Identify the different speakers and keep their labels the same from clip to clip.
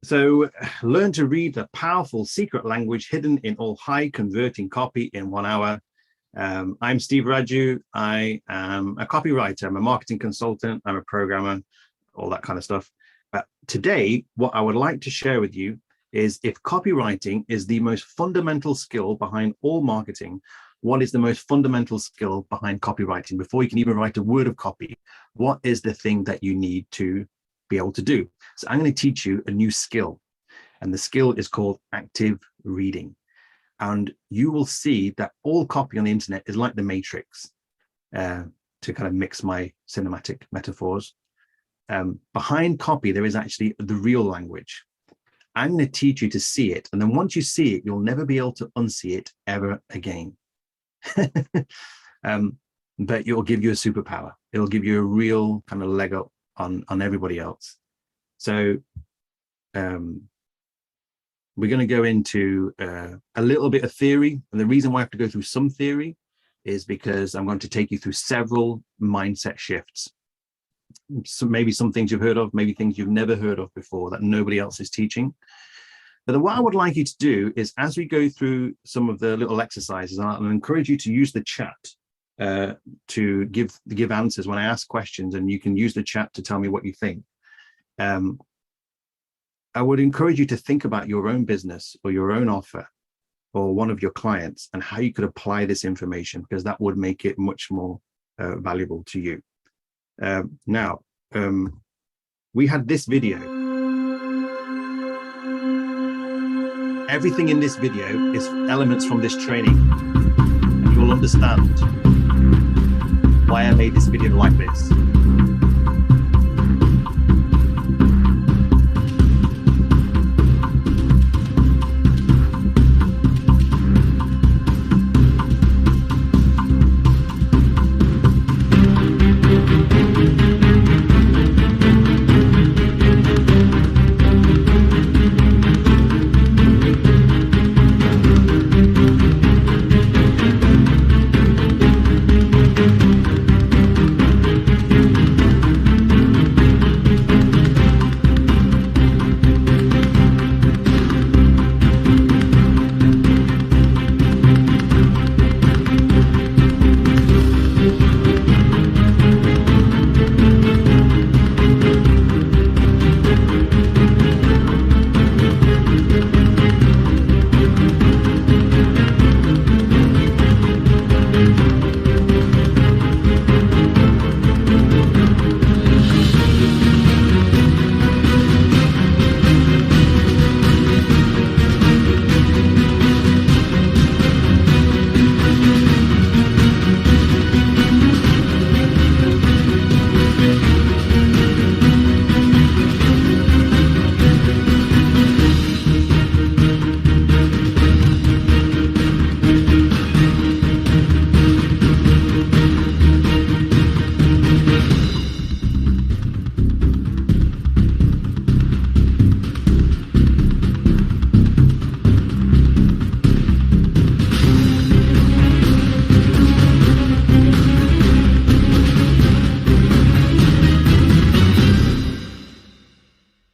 Speaker 1: So learn to read the powerful secret language hidden in all high converting copy in 1 hour. I'm Steve Raju. I am a copywriter. I'm a marketing consultant. I'm a programmer, all that kind of stuff. But today, what I would like to share with you is, if copywriting is the most fundamental skill behind all marketing, what is the most fundamental skill behind copywriting? Before you can even write a word of copy, what is the thing that you need to be able to do? So I'm going to teach you a new skill, and the skill is called active reading. And you will see that all copy on the internet is like the Matrix, to kind of mix my cinematic metaphors. Behind copy, there is actually the real language. I'm going to teach you to see it. And then once you see it, you'll never be able to unsee it ever again. But it will give you a superpower. It'll give you a real kind of leg up on everybody else. So we're going to go into a little bit of theory. And the reason why I have to go through some theory is because I'm going to take you through several mindset shifts. So maybe some things you've heard of, maybe things you've never heard of before that nobody else is teaching. But what I would like you to do is, as we go through some of the little exercises, I'll encourage you to use the chat to give answers when I ask questions, and you can use the chat to tell me what you think. I would encourage you to think about your own business or your own offer or one of your clients and how you could apply this information, because that would make it much more valuable to you. Now, we had this video. Everything in this video is elements from this training, and you'll understand why I made this video like this.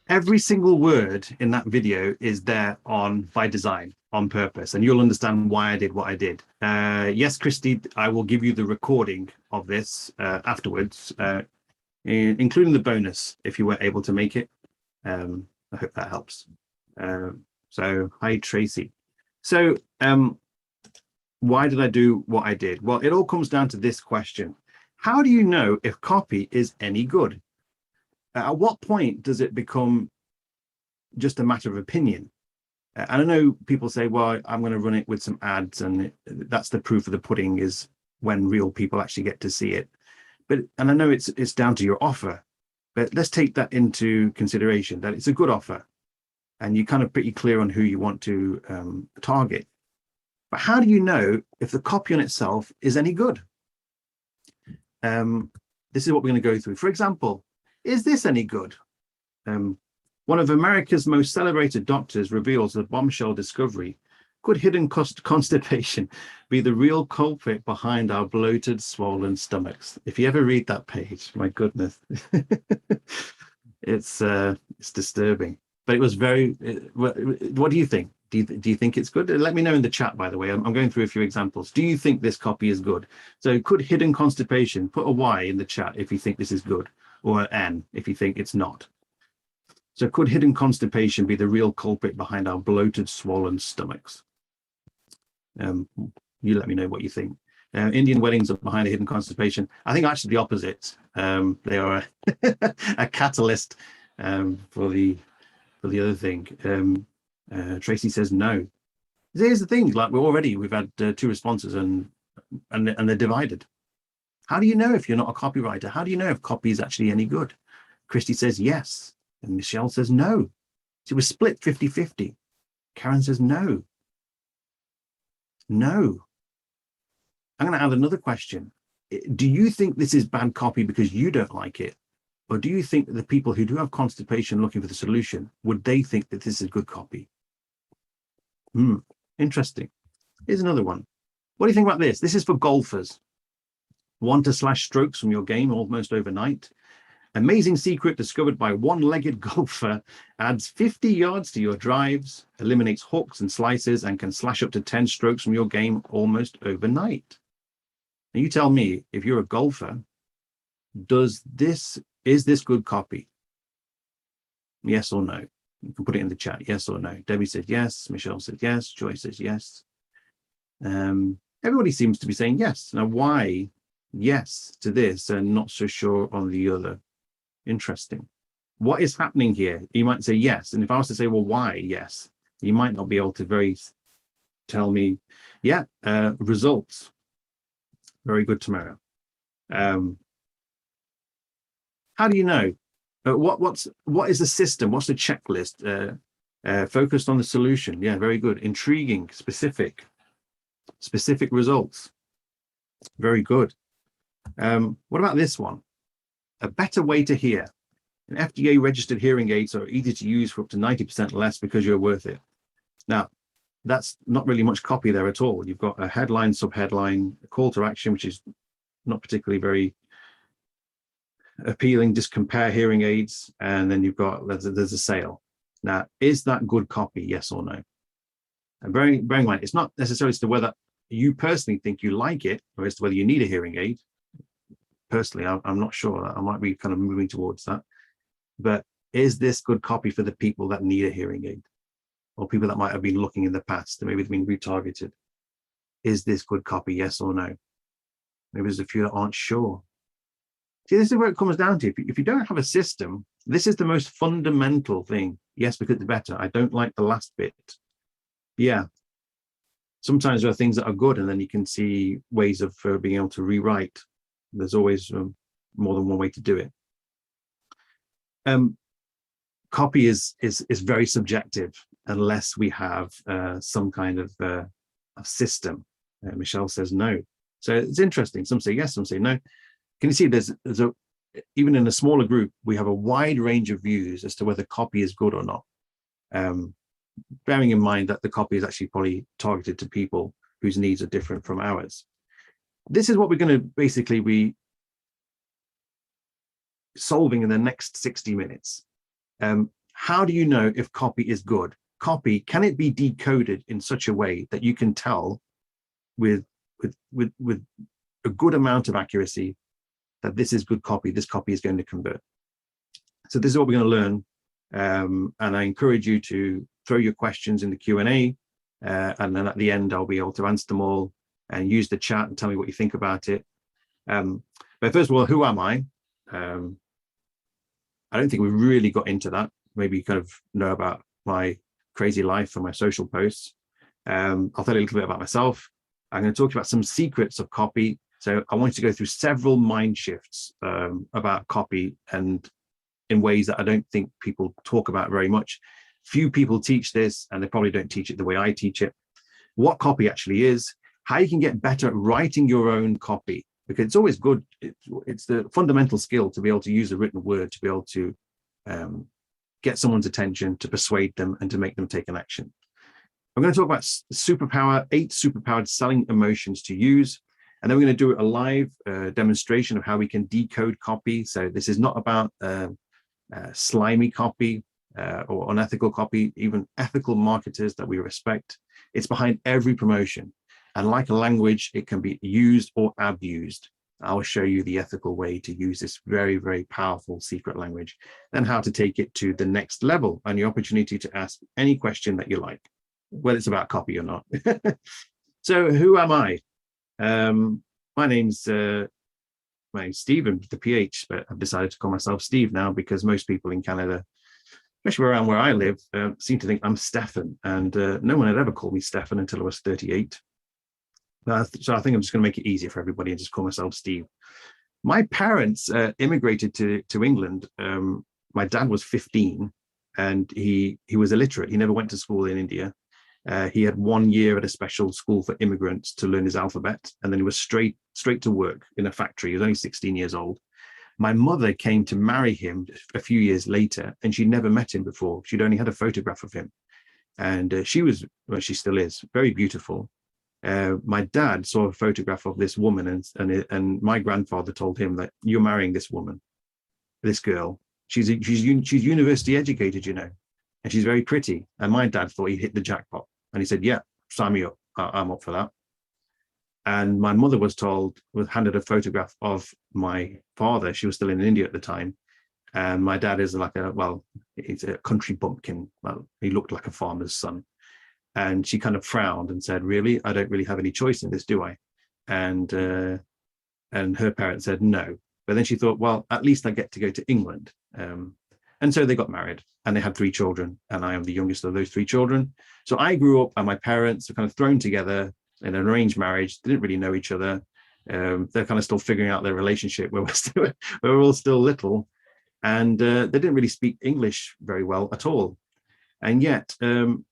Speaker 1: Every single word in that video is there by design, on purpose, and you'll understand why I did what I did. Yes, Christy, I will give you the recording of this afterwards, including the bonus if you were able to make it. I hope that helps. So, hi, Tracy. So, why did I do what I did? Well, it all comes down to this question. How do you know if copy is any good? At what point does it become just a matter of opinion? And I know people say, well, I'm going to run it with some ads, and that's the proof of the pudding, is when real people actually get to see it. And I know it's down to your offer, but let's take that into consideration, that it's a good offer and you're kind of pretty clear on who you want to target. But how do you know if the copy on itself is any good? This is what we're going to go through. For example, is this any good? One of America's most celebrated doctors reveals the bombshell discovery. Could hidden constipation be the real culprit behind our bloated, swollen stomachs? If you ever read that page, my goodness, it's disturbing. but it was very, what do you think? Do you think it's good? Let me know in the chat, by the way. I'm going through a few examples. Do you think this copy is good? So could hidden constipation, put a Y in the chat if you think this is good, or an N if you think it's not. So could hidden constipation be the real culprit behind our bloated, swollen stomachs? You let me know what you think. Indian weddings are behind a hidden constipation. I think actually the opposite. They are a catalyst for the other thing. Tracy says no. Here's the thing: like we've had 2 responses, and they're divided. How do you know if you're not a copywriter? How do you know if copy is actually any good? Christy says yes, and Michelle says no. So it was split 50-50. Karen says no. No. I'm going to add another question. Do you think this is bad copy because you don't like it? Or do you think that the people who do have constipation looking for the solution, would they think that this is good copy? Interesting. Here's another one. What do you think about this? This is for golfers. Want to slash strokes from your game almost overnight? Amazing secret discovered by one-legged golfer adds 50 yards to your drives, eliminates hooks and slices, and can slash up to 10 strokes from your game almost overnight. Now you tell me, if you're a golfer, is this good copy? Yes or no? You can put it in the chat, yes or no. Debbie says yes, Michelle says yes, Joy says yes. Everybody seems to be saying yes. Now, why yes to this and not so sure on the other? Interesting. What is happening here? You might say yes. And if I was to say, well, why yes? You might not be able to tell me, yeah, results. Very good tomorrow. How do you know? What is the system? What's the checklist? Focused on the solution. Yeah, very good. Intriguing, specific results. Very good. What about this one? A better way to hear. An FDA registered hearing aids are easy to use for up to 90% less because you're worth it. Now, that's not really much copy there at all. You've got a headline, subheadline, a call to action, which is not particularly very appealing. Just compare hearing aids, and then you've got there's a sale. Now, is that good copy? Yes or no? And bearing in mind, it's not necessarily as to whether you personally think you like it, or as to whether you need a hearing aid. Personally, I'm not sure. I might be kind of moving towards that. But is this good copy for the people that need a hearing aid, or people that might have been looking in the past and maybe they've been retargeted? Is this good copy? Yes or no? Maybe there's a few that aren't sure. See, this is where it comes down to. If you don't have a system, this is the most fundamental thing. Yes, because it's better. I don't like the last bit. Yeah. Sometimes there are things that are good, and then you can see ways of being able to rewrite. There's always more than one way to do it. Copy is very subjective unless we have some kind of a system. Michelle says no. So it's interesting. Some say yes, some say no. Can you see even in a smaller group, we have a wide range of views as to whether copy is good or not. Bearing in mind that the copy is actually probably targeted to people whose needs are different from ours. This is what we're going to basically be solving in the next 60 minutes. How do you know if copy is good? Copy, can it be decoded in such a way that you can tell with a good amount of accuracy that this is good copy, this copy is going to convert? So this is what we're going to learn. And I encourage you to throw your questions in the Q&A, and then at the end, I'll be able to answer them all, and use the chat and tell me what you think about it. But first of all, who am I? I don't think we really got into that. Maybe you kind of know about my crazy life and my social posts. I'll tell you a little bit about myself. I'm going to talk about some secrets of copy. So I want you to go through several mind shifts about copy, and in ways that I don't think people talk about very much. Few people teach this, and they probably don't teach it the way I teach it. What copy actually is, how you can get better at writing your own copy, because it's always good. It's the fundamental skill to be able to use a written word, to be able to get someone's attention, to persuade them, and to make them take an action. I'm going to talk about 8 superpowered selling emotions to use. And then we're going to do a live demonstration of how we can decode copy. So this is not about slimy copy. or unethical copy, even ethical marketers that we respect. It's behind every promotion. And like a language, it can be used or abused. I'll show you the ethical way to use this very, very powerful secret language, and how to take it to the next level, and the opportunity to ask any question that you like, whether it's about copy or not. So who am I? My name's Stephen with the PH, but I've decided to call myself Steve now because most people in Canada, especially around where I live, seem to think I'm Stefan, and no one had ever called me Stefan until I was 38. So I think I'm just going to make it easier for everybody and just call myself Steve. My parents immigrated to England. My dad was 15, and he was illiterate. He never went to school in India. He had 1 year at a special school for immigrants to learn his alphabet, and then he was straight to work in a factory. He was only 16 years old. My mother came to marry him a few years later, and she'd never met him before. She'd only had a photograph of him. And she was, well, she still is, very beautiful. My dad saw a photograph of this woman, and my grandfather told him that you're marrying this woman, this girl. She's university educated, you know, and she's very pretty. And my dad thought he hit the jackpot, and he said, "Yeah, sign me up. I'm up for that." And my mother was handed a photograph of my father. She was still in India at the time. And my dad is he's a country bumpkin. Well, he looked like a farmer's son. And she kind of frowned and said, "Really? I don't really have any choice in this, do I?" And her parents said no. But then she thought, well, at least I get to go to England. And so they got married, and they had 3 children. And I am the youngest of those 3 children. So I grew up, and my parents were kind of thrown together in an arranged marriage. They didn't really know each other. They're kind of still figuring out their relationship where we're all still little. And they didn't really speak English very well at all. And yet,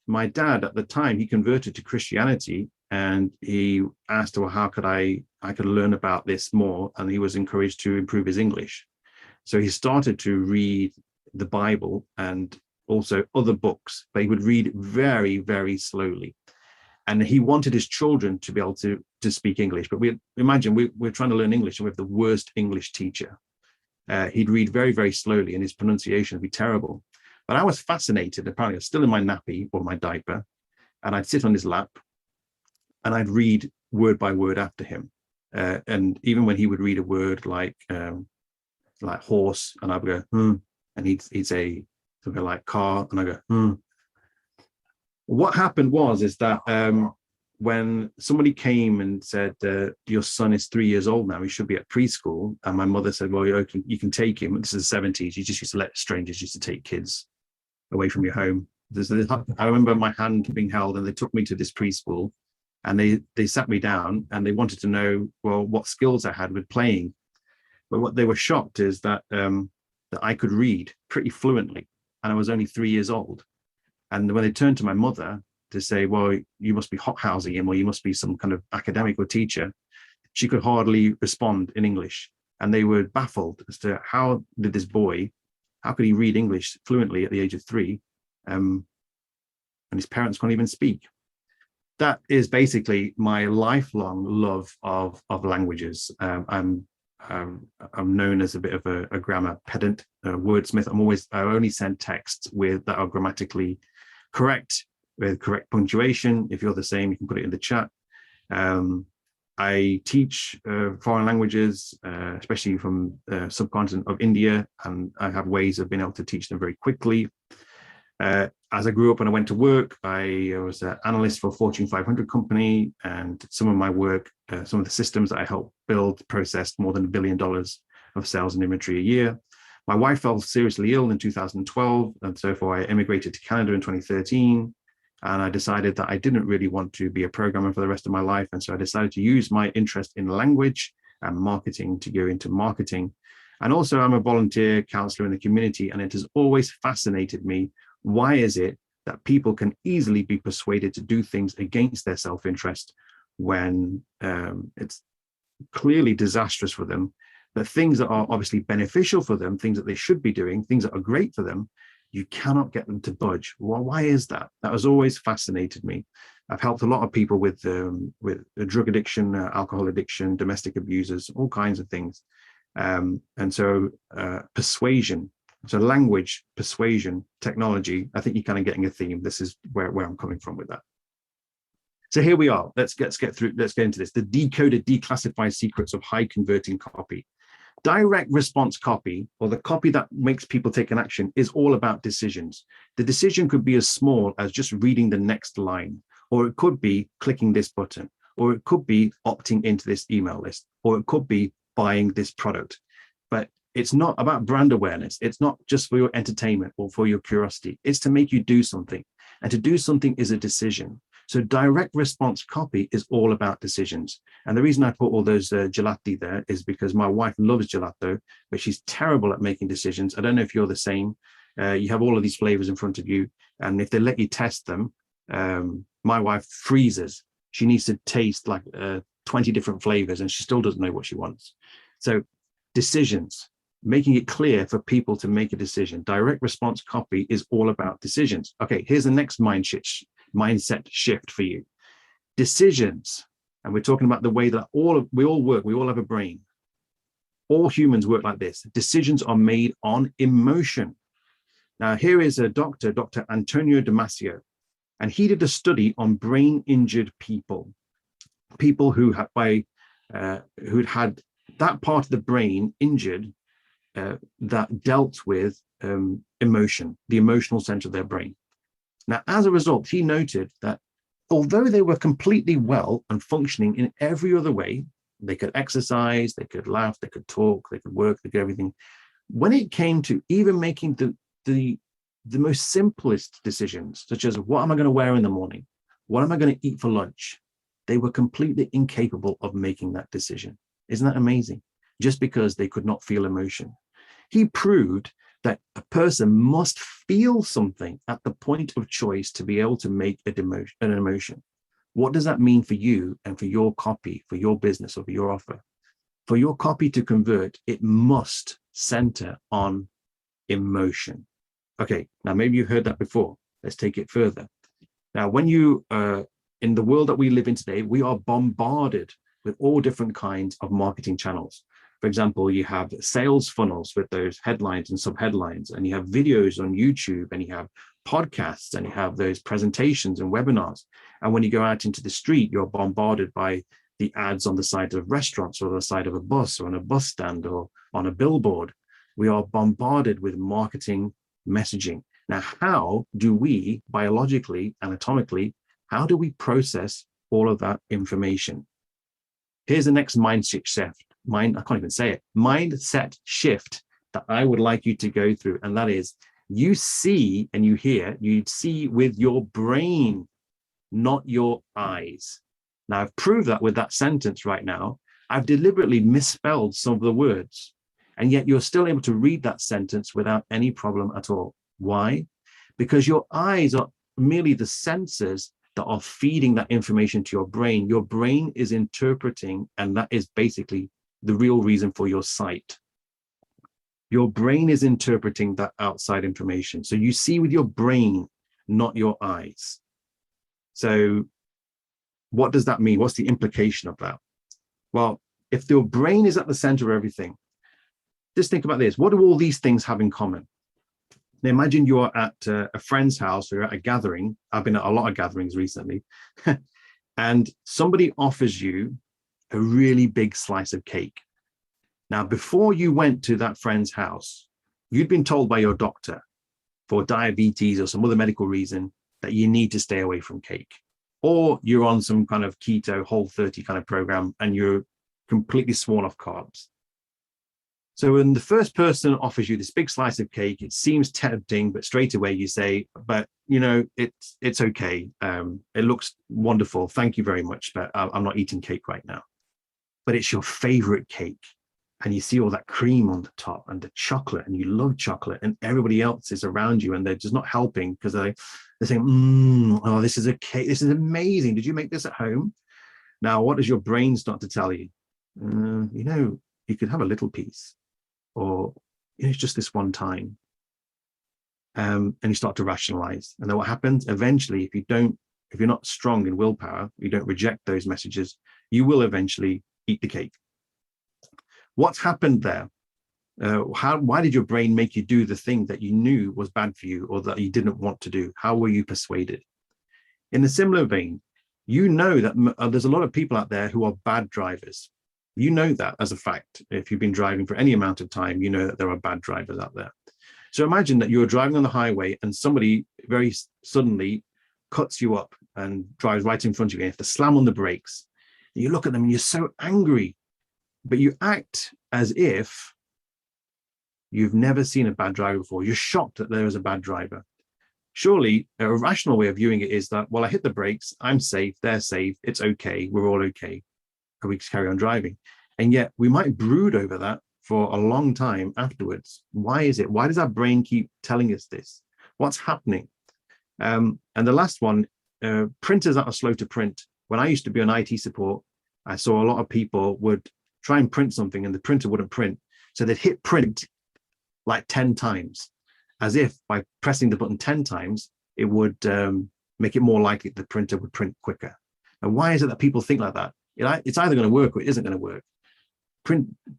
Speaker 1: my dad at the time, he converted to Christianity, and he asked, well, how could I could learn about this more? And he was encouraged to improve his English. So he started to read the Bible and also other books, but he would read very, very slowly. And he wanted his children to be able to speak English. But we're trying to learn English, and we have the worst English teacher. He'd read very, very slowly, and his pronunciation would be terrible. But I was fascinated. Apparently, I was still in my nappy or my diaper, and I'd sit on his lap, and I'd read word by word after him. And even when he would read a word like horse, and I'd go, and he'd say something like car, and I go, What happened is that when somebody came and said, your son is 3 years old now, he should be at preschool. And my mother said, well, you can take him. This is the 70s. You just used to let strangers used to take kids away from your home. I remember my hand being held, and they took me to this preschool, and they sat me down, and they wanted to know, well, what skills I had with playing. But what they were shocked is that I could read pretty fluently, and I was only 3 years old. And when they turned to my mother to say, well, you must be hothousing him, or you must be some kind of academic or teacher, she could hardly respond in English. And they were baffled as to how did this boy, how could he read English fluently at the age of 3? And his parents can't even speak. That is basically my lifelong love of languages. I'm known as a bit of a grammar pedant, wordsmith. I only send texts that are grammatically correct, with correct punctuation. If you're the same, you can put it in the chat. I teach foreign languages, especially from the subcontinent of India, and I have ways of being able to teach them very quickly. As I grew up and I went to work, I was an analyst for a Fortune 500 company, and some of my work, some of the systems that I helped build, processed more than $1 billion of sales and inventory a year. My wife fell seriously ill in 2012, and so far I immigrated to Canada in 2013. And I decided that I didn't really want to be a programmer for the rest of my life. And so I decided to use my interest in language and marketing to go into marketing. And also I'm a volunteer counselor in the community, and it has always fascinated me. Why is it that people can easily be persuaded to do things against their self-interest when it's clearly disastrous for them? But things that are obviously beneficial for them, things that they should be doing, things that are great for them, you cannot get them to budge. Well, why is that? That has always fascinated me. I've helped a lot of people with drug addiction, alcohol addiction, domestic abusers, all kinds of things. And so persuasion So language, persuasion, technology, I think you're kind of getting a theme. This is where I'm coming from with that. So here we are. Let's get into this. The Decoder declassified secrets of high converting copy. Direct response copy, or the copy that makes people take an action, is all about decisions. The decision could be as small as just reading the next line, or it could be clicking this button, or it could be opting into this email list, or it could be buying this product. But it's not about brand awareness. It's not just for your entertainment or for your curiosity. It's to make you do something. And to do something is a decision. So direct response copy is all about decisions. And the reason I put all those gelati there is because my wife loves gelato, but she's terrible at making decisions. I don't know if you're the same. You have all of these flavors in front of you. And if they let you test them, my wife freezes. She needs to taste like 20 different flavors and she still doesn't know what she wants. So decisions, making it clear for people to make a decision. Direct response copy is all about decisions. Okay, here's the next mindset shift for you. Decisions, and we're talking about the way that we all work, we all have a brain. All humans work like this. Decisions are made on emotion. Now, here is a doctor, Dr. Antonio Damasio, and he did a study on brain-injured people who who'd had that part of the brain injured that dealt with emotion, the emotional center of their brain. Now, as a result, he noted that although they were completely well and functioning in every other way, they could exercise, they could laugh, they could talk, they could work, they could everything. When it came to even making the most simplest decisions, such as what am I going to wear in the morning? What am I going to eat for lunch? They were completely incapable of making that decision. Isn't that amazing? Just because they could not feel emotion. He proved that a person must feel something at the point of choice to be able to make an emotion. What does that mean for you and for your copy, for your business or for your offer? For your copy to convert, it must center on emotion. Okay, now maybe you've heard that before. Let's take it further. Now, when you, in the world that we live in today, we are bombarded with all different kinds of marketing channels. For example, you have sales funnels with those headlines and subheadlines, and you have videos on YouTube, and you have podcasts, and you have those presentations and webinars. And when you go out into the street, you're bombarded by the ads on the side of restaurants or the side of a bus or on a bus stand or on a billboard. We are bombarded with marketing messaging. Now, how do we biologically, anatomically, how do we process all of that information? Here's the next mindset shift. I can't even say it. Mindset shift that I would like you to go through. And that is, you see and you hear, you see with your brain, not your eyes. Now, I've proved that with that sentence right now. I've deliberately misspelled some of the words, and yet you're still able to read that sentence without any problem at all. Why? Because your eyes are merely the sensors that are feeding that information to your brain. Your brain is interpreting, and that is basically the real reason for your sight. Your brain is interpreting that outside information. So you see with your brain, not your eyes. So what does that mean? What's the implication of that? Well, if your brain is at the center of everything, just think about this. What do all these things have in common? Now, imagine you're at a friend's house or you're at a gathering. I've been at a lot of gatherings recently. And somebody offers you a really big slice of cake. Now, before you went to that friend's house, you'd been told by your doctor for diabetes or some other medical reason that you need to stay away from cake. Or you're on some kind of keto, Whole30 kind of program and you're completely sworn off carbs. So when the first person offers you this big slice of cake, it seems tempting, but straight away you say, but you know, it's okay. It looks wonderful. Thank you very much, but I'm not eating cake right now. But it's your favorite cake. And you see all that cream on the top and the chocolate, and you love chocolate, and everybody else is around you and they're just not helping because they're saying, oh, this is a cake. This is amazing. Did you make this at home? Now, what does your brain start to tell you? You know, you could have a little piece, or you know, it's just this one time. And you start to rationalize. And then what happens? Eventually, if you're not strong in willpower, you don't reject those messages, you will eventually eat the cake. What's happened there Why did your brain make you do the thing that you knew was bad for you or that you didn't want to do? How were you persuaded? In a similar vein, you know that there's a lot of people out there who are bad drivers. You know that as a fact. If you've been driving for any amount of time, you know that there are bad drivers out there. So imagine that you're driving on the highway and somebody very suddenly cuts you up and drives right in front of you. You have to slam on the brakes. You look at them and you're so angry, but you act as if you've never seen a bad driver before. You're shocked that there is a bad driver. Surely a rational way of viewing it is that, well, I hit the brakes, I'm safe, they're safe, it's okay, we're all okay, and we carry on driving. And yet we might brood over that for a long time afterwards. Why is it? Why does our brain keep telling us this? What's happening? And the last one, printers that are slow to print. When I used to be on IT support, I saw a lot of people would try and print something and the printer wouldn't print. So they'd hit print like 10 times, as if by pressing the button 10 times, it would make it more likely the printer would print quicker. And why is it that people think like that? It's either going to work or it isn't going to work.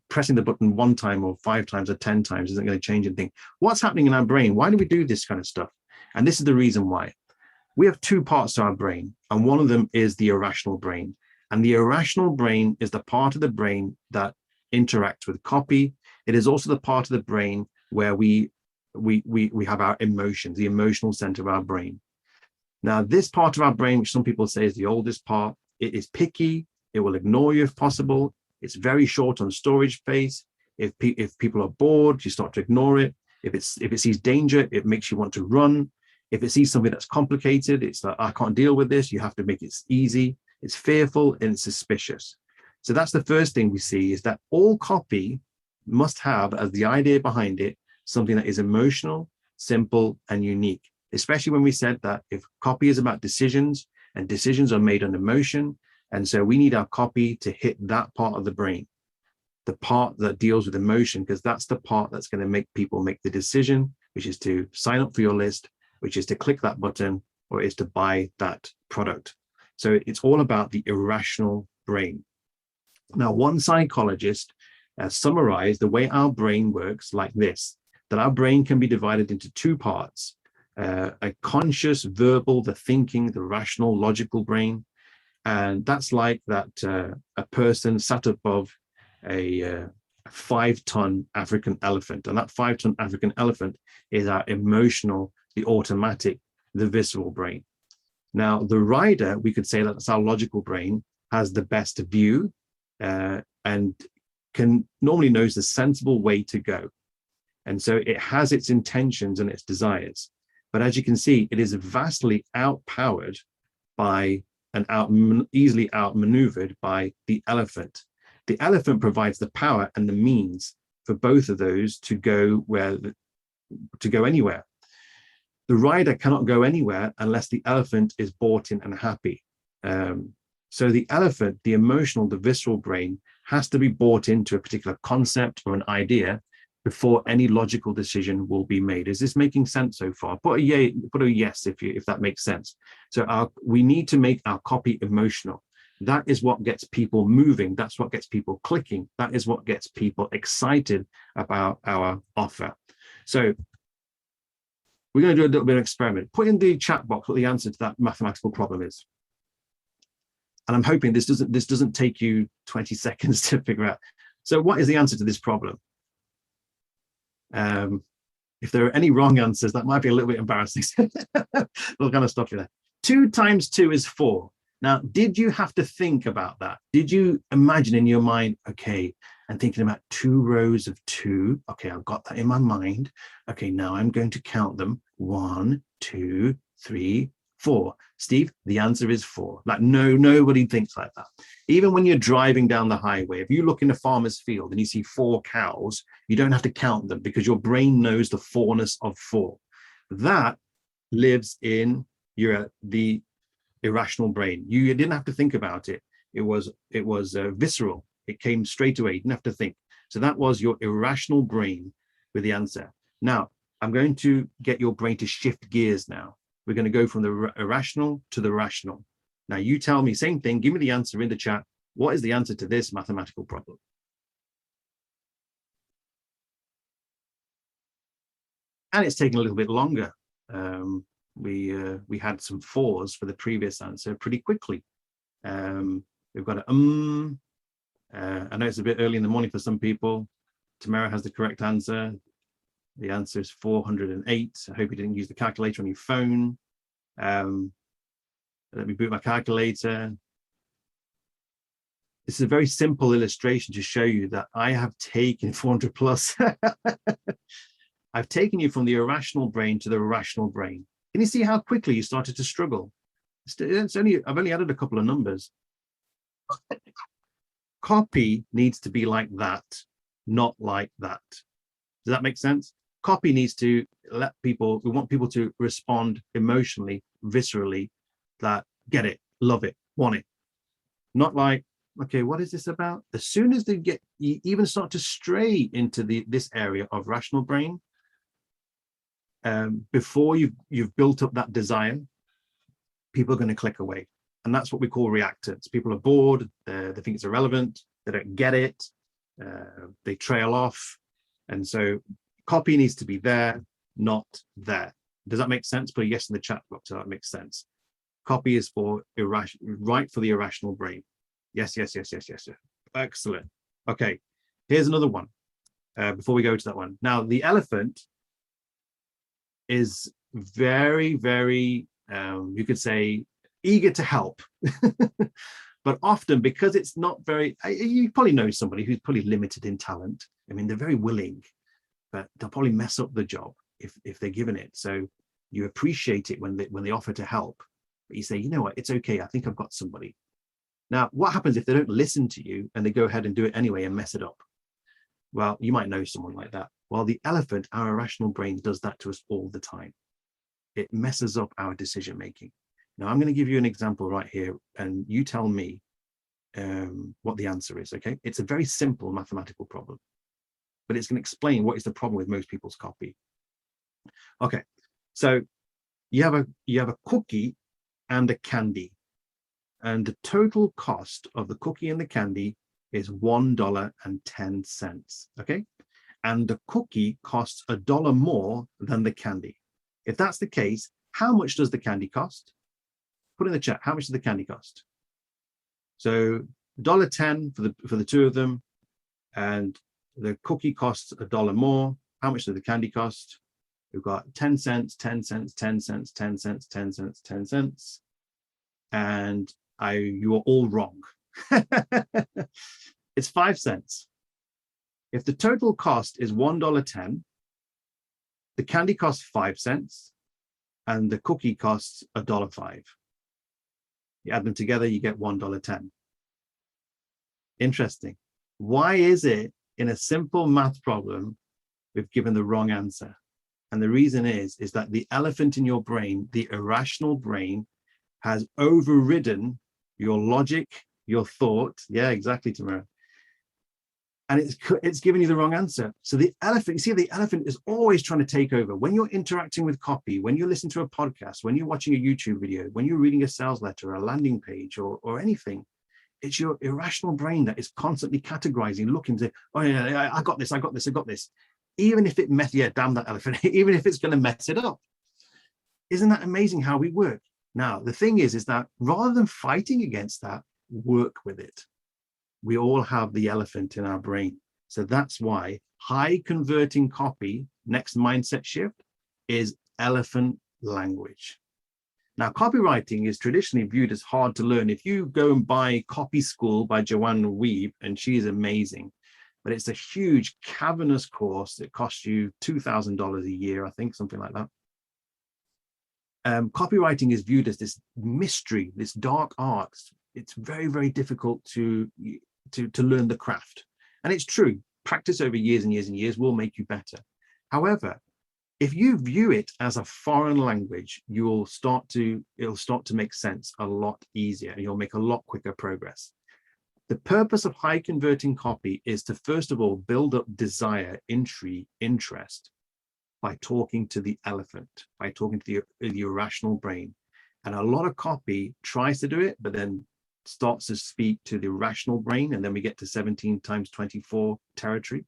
Speaker 1: Pressing the button 1 time or 5 times or 10 times isn't going to change anything. What's happening in our brain? Why do we do this kind of stuff? And this is the reason why. We have 2 parts to our brain, and one of them is the irrational brain. And the irrational brain is the part of the brain that interacts with copy. It is also the part of the brain where we have our emotions, the emotional center of our brain. Now, this part of our brain, which some people say is the oldest part, it is picky. It will ignore you if possible. It's very short on storage space. If people are bored, you start to ignore it. If it sees danger, it makes you want to run. If it sees something that's complicated, it's like, I can't deal with this. You have to make it easy. It's fearful and it's suspicious. So that's the first thing we see, is that all copy must have, as the idea behind it, something that is emotional, simple, and unique, especially when we said that if copy is about decisions and decisions are made on emotion. And so we need our copy to hit that part of the brain, the part that deals with emotion, because that's the part that's going to make people make the decision, which is to sign up for your list, which is to click that button, or is to buy that product. So it's all about the irrational brain. Now, one psychologist summarized the way our brain works like this, that our brain can be divided into 2 parts, a conscious, verbal, the thinking, the rational, logical brain. And that's like that a person sat above a 5-ton African elephant. And that 5-ton African elephant is our emotional, the automatic, the visceral brain. Now, the rider, we could say that that's our logical brain, has the best view and normally knows the sensible way to go. And so it has its intentions and its desires. But as you can see, it is vastly outpowered by and easily outmaneuvered by the elephant. The elephant provides the power and the means for both of those to go anywhere. The rider cannot go anywhere unless the elephant is bought in and happy. So the elephant, the emotional, the visceral brain, has to be bought into a particular concept or an idea before any logical decision will be made. Is this making sense so far? Put a yes if that makes sense. So we need to make our copy emotional. That is what gets people moving. That's what gets people clicking. That is what gets people excited about our offer. So we're going to do a little bit of experiment. Put in the chat box what the answer to that mathematical problem is. And I'm hoping this doesn't take you 20 seconds to figure out. So what is the answer to this problem? If there are any wrong answers, that might be a little bit embarrassing. We'll kind of stop you there. 2 times 2 is 4. Now, did you have to think about that? Did you imagine in your mind, okay, I'm thinking about 2 rows of 2. Okay, I've got that in my mind. Okay, now I'm going to count them. 1, 2, 3, 4. Steve, the answer is 4. Like, no, nobody thinks like that. Even when you're driving down the highway, if you look in a farmer's field and you see 4 cows, you don't have to count them because your brain knows the 4-ness of 4. That lives in the irrational brain. You didn't have to think about it. It was visceral. It came straight away. You didn't have to think. So that was your irrational brain with the answer. Now, I'm going to get your brain to shift gears now. We're going to go from the irrational to the rational. Now, you tell me, same thing, give me the answer in the chat. What is the answer to this mathematical problem? And it's taken a little bit longer. We had some 4s for the previous answer pretty quickly. We've got a I know it's a bit early in the morning for some people. Tamara has the correct answer. The answer is 408. I hope you didn't use the calculator on your phone. Let me boot my calculator. This is a very simple illustration to show you that I have taken 400 plus. I've taken you from the irrational brain to the rational brain. Can you see how quickly you started to struggle? I've only added a couple of numbers. Copy needs to be like that, not like that. Does that make sense? Copy needs to let people, we want people to respond emotionally, viscerally, that get it, love it, want it. Not like, okay, what is this about? As soon as they you even start to stray into this area of rational brain, before you've built up that desire, people are going to click away. And that's what we call reactants. People are bored, they think it's irrelevant, they don't get it, they trail off. And so copy needs to be there, not there. Does that make sense? Put a yes in the chat box so that makes sense. Copy is for right for the irrational brain. Yes, yes, yes, yes, yes, yes. Excellent. Okay, here's another one before we go to that one. Now, the elephant is very, very, you could say, eager to help. But often, because it's not very, you probably know somebody who's probably limited in talent. I mean, they're very willing, but they'll probably mess up the job if they're given it. So you appreciate it when they offer to help. But you say, you know what, it's okay, I think I've got somebody. Now, what happens if they don't listen to you and they go ahead and do it anyway and mess it up? Well, you might know someone like that. Well, the elephant, our irrational brain, does that to us all the time. It messes up our decision making. Now, I'm going to give you an example right here, and you tell me what the answer is, okay? It's a very simple mathematical problem, but it's going to explain what is the problem with most people's copy. Okay, so you have a cookie and a candy, and the total cost of the cookie and the candy is $1.10, okay? And the cookie costs $1 more than the candy. If that's the case, how much does the candy cost? Put in the chat, how much does the candy cost? So $1.10 for the two of them, and the cookie costs $1 more. How much does the candy cost? We've got 10 cents, 10 cents, 10 cents, 10 cents, 10 cents, 10 cents. And you are all wrong. It's 5 cents. If the total cost is $1.10, the candy costs 5 cents, and the cookie costs $1.05. You add them together, you get $1.10. Interesting. Why is it in a simple math problem we've given the wrong answer? And the reason is that the elephant in your brain, the irrational brain, has overridden your logic, your thought. Yeah, exactly, Tamara. And it's giving you the wrong answer. So the elephant, you see, the elephant is always trying to take over. When you're interacting with copy, when you listen to a podcast, when you're watching a YouTube video, when you're reading a sales letter, or a landing page, or anything, it's your irrational brain that is constantly categorizing, looking to, oh yeah, I got this, I got this, I got this. Even if it damn that elephant, even if it's going to mess it up. Isn't that amazing how we work? Now, the thing is that rather than fighting against that, work with it. We all have the elephant in our brain. So that's why high converting copy, next mindset shift, is elephant language. Now, copywriting is traditionally viewed as hard to learn. If you go and buy Copy School by Joanne Weeb, and she's amazing, but it's a huge cavernous course. It costs you $2,000 a year, I think, something like that. Copywriting is viewed as this mystery, this dark art. It's very, very difficult to learn the craft. And it's true, practice over years and years and years will make you better. However, if you view it as a foreign language, it'll start to make sense a lot easier, and you'll make a lot quicker progress. The purpose of high converting copy is to, first of all, build up desire, intrigue, interest by talking to the elephant, by talking to the irrational brain. And a lot of copy tries to do it, but then starts to speak to the rational brain, and then we get to 17 times 24 territory.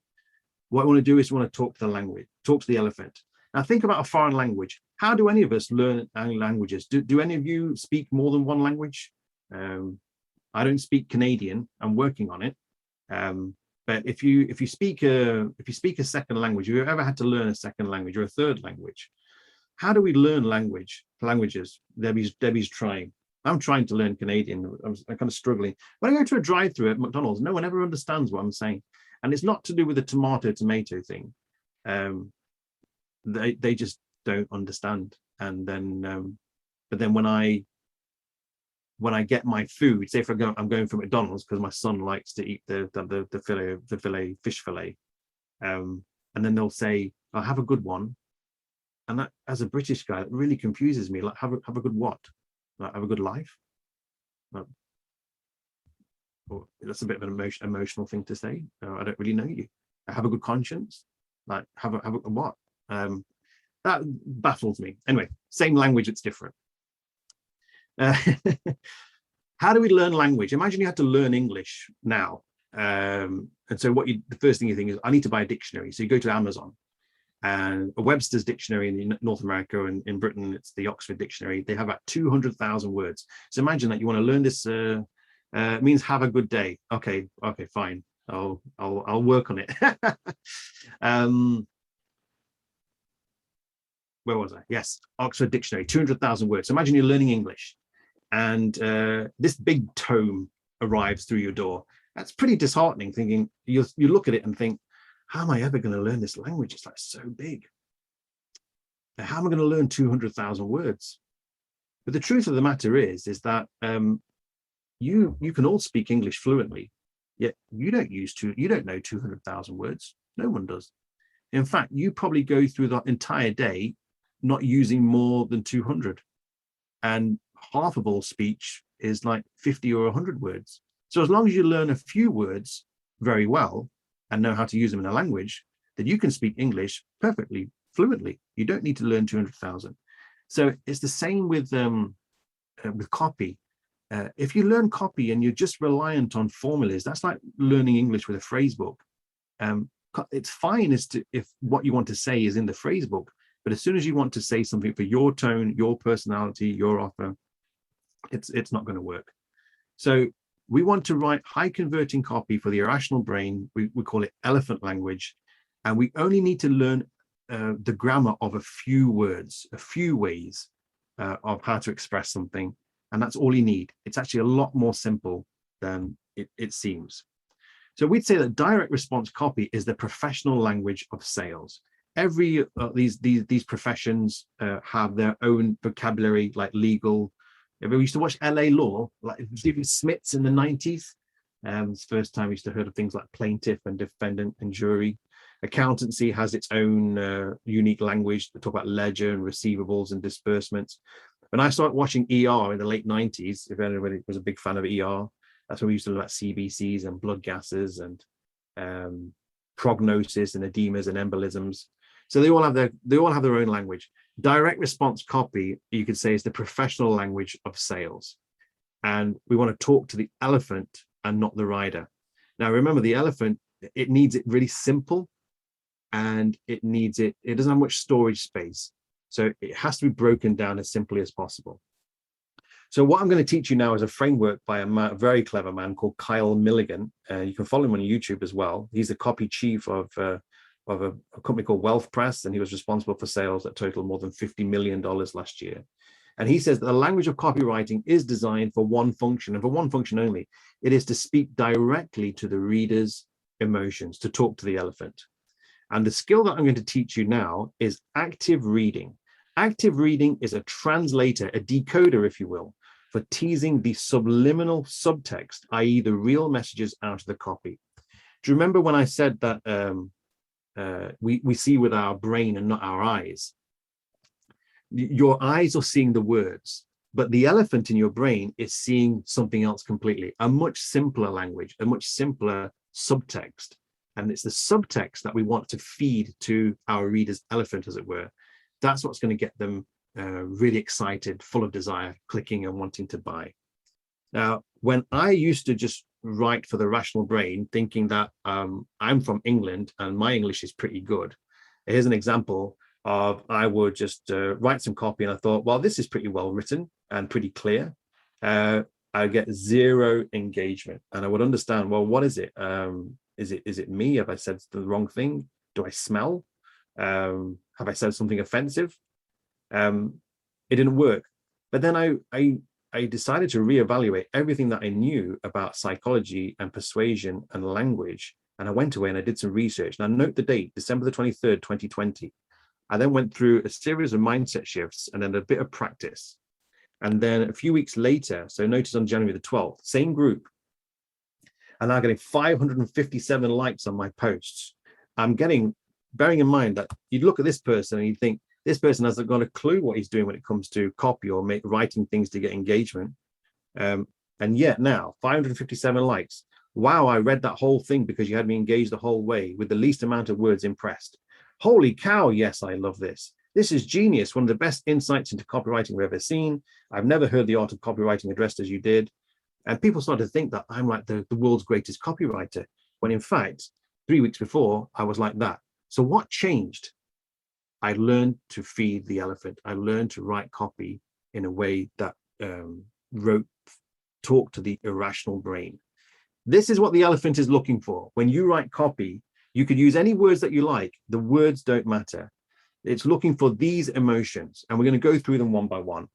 Speaker 1: What I want to do is we want to talk to the language, talk to the elephant. Now think about a foreign language. How do any of us learn languages? Do any of you speak more than one language? I don't speak Canadian. I'm working on it. But if you speak a second language, if you've ever had to learn a second language or a third language, how do we learn languages? Debbie's trying. I'm trying to learn Canadian. I'm kind of struggling. When I go to a drive-through at McDonald's, no one ever understands what I'm saying, and it's not to do with the tomato thing. They just don't understand. And then, but then when I get my food, say if I'm going for McDonald's because my son likes to eat the fish fillet, and then they'll say, "I'll have a good one," and that, as a British guy, it really confuses me. Like, have a good what? Like, have a good life? Like, that's a bit of an emotional thing to say. I don't really know you. Have a good conscience. Like, have a what? That baffles me. Anyway, same language, it's different. How do we learn language? Imagine you had to learn English now. And so the first thing you think is, I need to buy a dictionary. So you go to Amazon, and a Webster's dictionary in North America, and in Britain, it's the Oxford Dictionary. They have about 200,000 words. So imagine that you want to learn this, it means have a good day. Okay, fine. I'll work on it. Where was I? Yes, Oxford Dictionary, 200,000 words. So imagine you're learning English, and this big tome arrives through your door. That's pretty disheartening, thinking you look at it and think, how am I ever going to learn this language? It's like so big. How am I going to learn 200,000 words? But the truth of the matter is that you can all speak English fluently, yet you don't know 200,000 words. No one does. In fact, you probably go through the entire day not using more than 200, and half of all speech is like 50 or 100 words. So as long as you learn a few words very well and know how to use them in a language, then you can speak English perfectly fluently. You don't need to learn 200,000. So it's the same with copy. If you learn copy and you're just reliant on formulas, that's like learning English with a phrase book. It's fine if what you want to say is in the phrase book, but as soon as you want to say something for your tone, your personality, your offer, it's not going to work. So we want to write high converting copy for the irrational brain. We call it elephant language, and we only need to learn the grammar of a few words, a few ways of how to express something, and that's all you need. It's actually a lot more simple than it seems. So we'd say that direct response copy is the professional language of sales. Every these professions have their own vocabulary, like legal. We used to watch LA Law, like Stephen Smith's in the 90s. It's the first time we used to heard of things like plaintiff and defendant and jury. Accountancy has its own unique language to talk about ledger and receivables and disbursements. When I started watching ER in the late 90s, if anybody was a big fan of ER, that's when we used to learn about CBCs and blood gases and prognosis and edemas and embolisms. So they all have their own language. Direct response copy, you could say, is the professional language of sales. And we want to talk to the elephant and not the rider. Now, remember, the elephant, it needs it really simple, and it doesn't have much storage space. So it has to be broken down as simply as possible. So what I'm going to teach you now is a framework by a very clever man called Kyle Milligan. You can follow him on YouTube as well. He's the copy chief of a company called Wealth Press, and he was responsible for sales that totaled more than $50 million last year. And he says that the language of copywriting is designed for one function, and for one function only. It is to speak directly to the reader's emotions, to talk to the elephant. And the skill that I'm going to teach you now is active reading. Active reading is a translator, a decoder, if you will, for teasing the subliminal subtext, i.e. the real messages out of the copy. Do you remember when I said that we see with our brain and not our eyes? Your eyes are seeing the words, but the elephant in your brain is seeing something else completely, a much simpler language, a much simpler subtext. And it's the subtext that we want to feed to our reader's elephant, as it were. That's what's going to get them really excited, full of desire, clicking and wanting to buy. Now, when I used to just write for the rational brain, thinking that I'm from England and my English is pretty good. Here's an example of I would just write some copy, and I thought, well, this is pretty well written and pretty clear. I get zero engagement, and I would understand, well, what is it? Is it me? Have I said the wrong thing? Do I smell? Have I said something offensive? It didn't work. But then I decided to reevaluate everything that I knew about psychology and persuasion and language. And I went away and I did some research. And I note the date, December the 23rd, 2020. I then went through a series of mindset shifts and then a bit of practice. And then a few weeks later, so notice on January the 12th, same group, I'm now getting 557 likes on my posts. I'm getting, bearing in mind that you'd look at this person and you think, this person hasn't got a clue what he's doing when it comes to copy or writing things to get engagement. And yet now, 557 likes. Wow, I read that whole thing because you had me engaged the whole way with the least amount of words impressed. Holy cow, yes, I love this. This is genius, one of the best insights into copywriting we've ever seen. I've never heard the art of copywriting addressed as you did. And people started to think that I'm like the world's greatest copywriter, when in fact, 3 weeks before, I was like that. So what changed? I learned to feed the elephant. I learned to write copy in a way that talk to the irrational brain. This is what the elephant is looking for. When you write copy, you could use any words that you like. The words don't matter. It's looking for these emotions, and we're going to go through them one by one.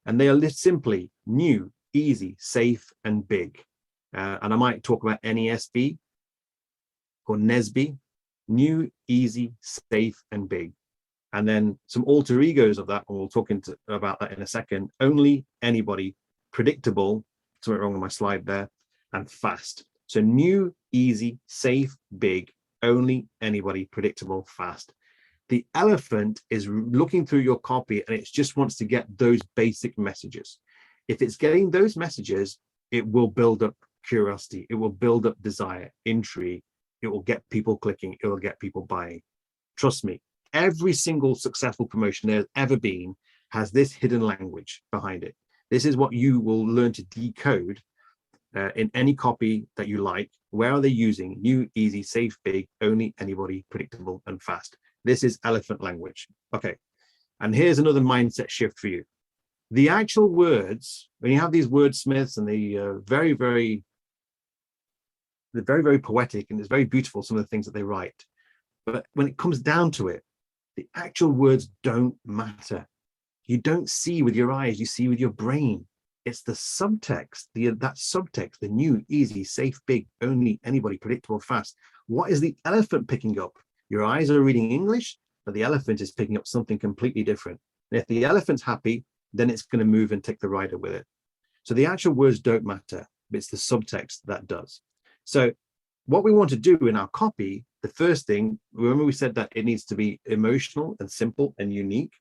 Speaker 1: And they are simply new, easy, safe, and big. And I might talk about NESB or NESB, new, easy, safe, and big. And then some alter egos of that, and we'll talk about that in a second. Only, anybody, predictable, something wrong with my slide there, and fast. So new, easy, safe, big, only, anybody, predictable, fast. The elephant is looking through your copy and it just wants to get those basic messages. If it's getting those messages, it will build up curiosity. It will build up desire, intrigue. It will get people clicking. It will get people buying. Trust me, every single successful promotion there's ever been has this hidden language behind it. This is what you will learn to decode in any copy that you like. Where are they using new, easy, safe, big, only, anybody, predictable, and fast? This is elephant language. Okay. And here's another mindset shift for you. The actual words, when you have these wordsmiths and they're very, very poetic, and it's very beautiful, some of the things that they write. But when it comes down to it, the actual words don't matter. You don't see with your eyes, you see with your brain. It's the subtext, that subtext, the new, easy, safe, big, only, anybody, predictable, fast. What is the elephant picking up? Your eyes are reading English, but the elephant is picking up something completely different. And if the elephant's happy, then it's going to move and take the rider with it. So the actual words don't matter, but it's the subtext that does. So what we want to do in our copy, the first thing, remember we said that it needs to be emotional and simple and unique.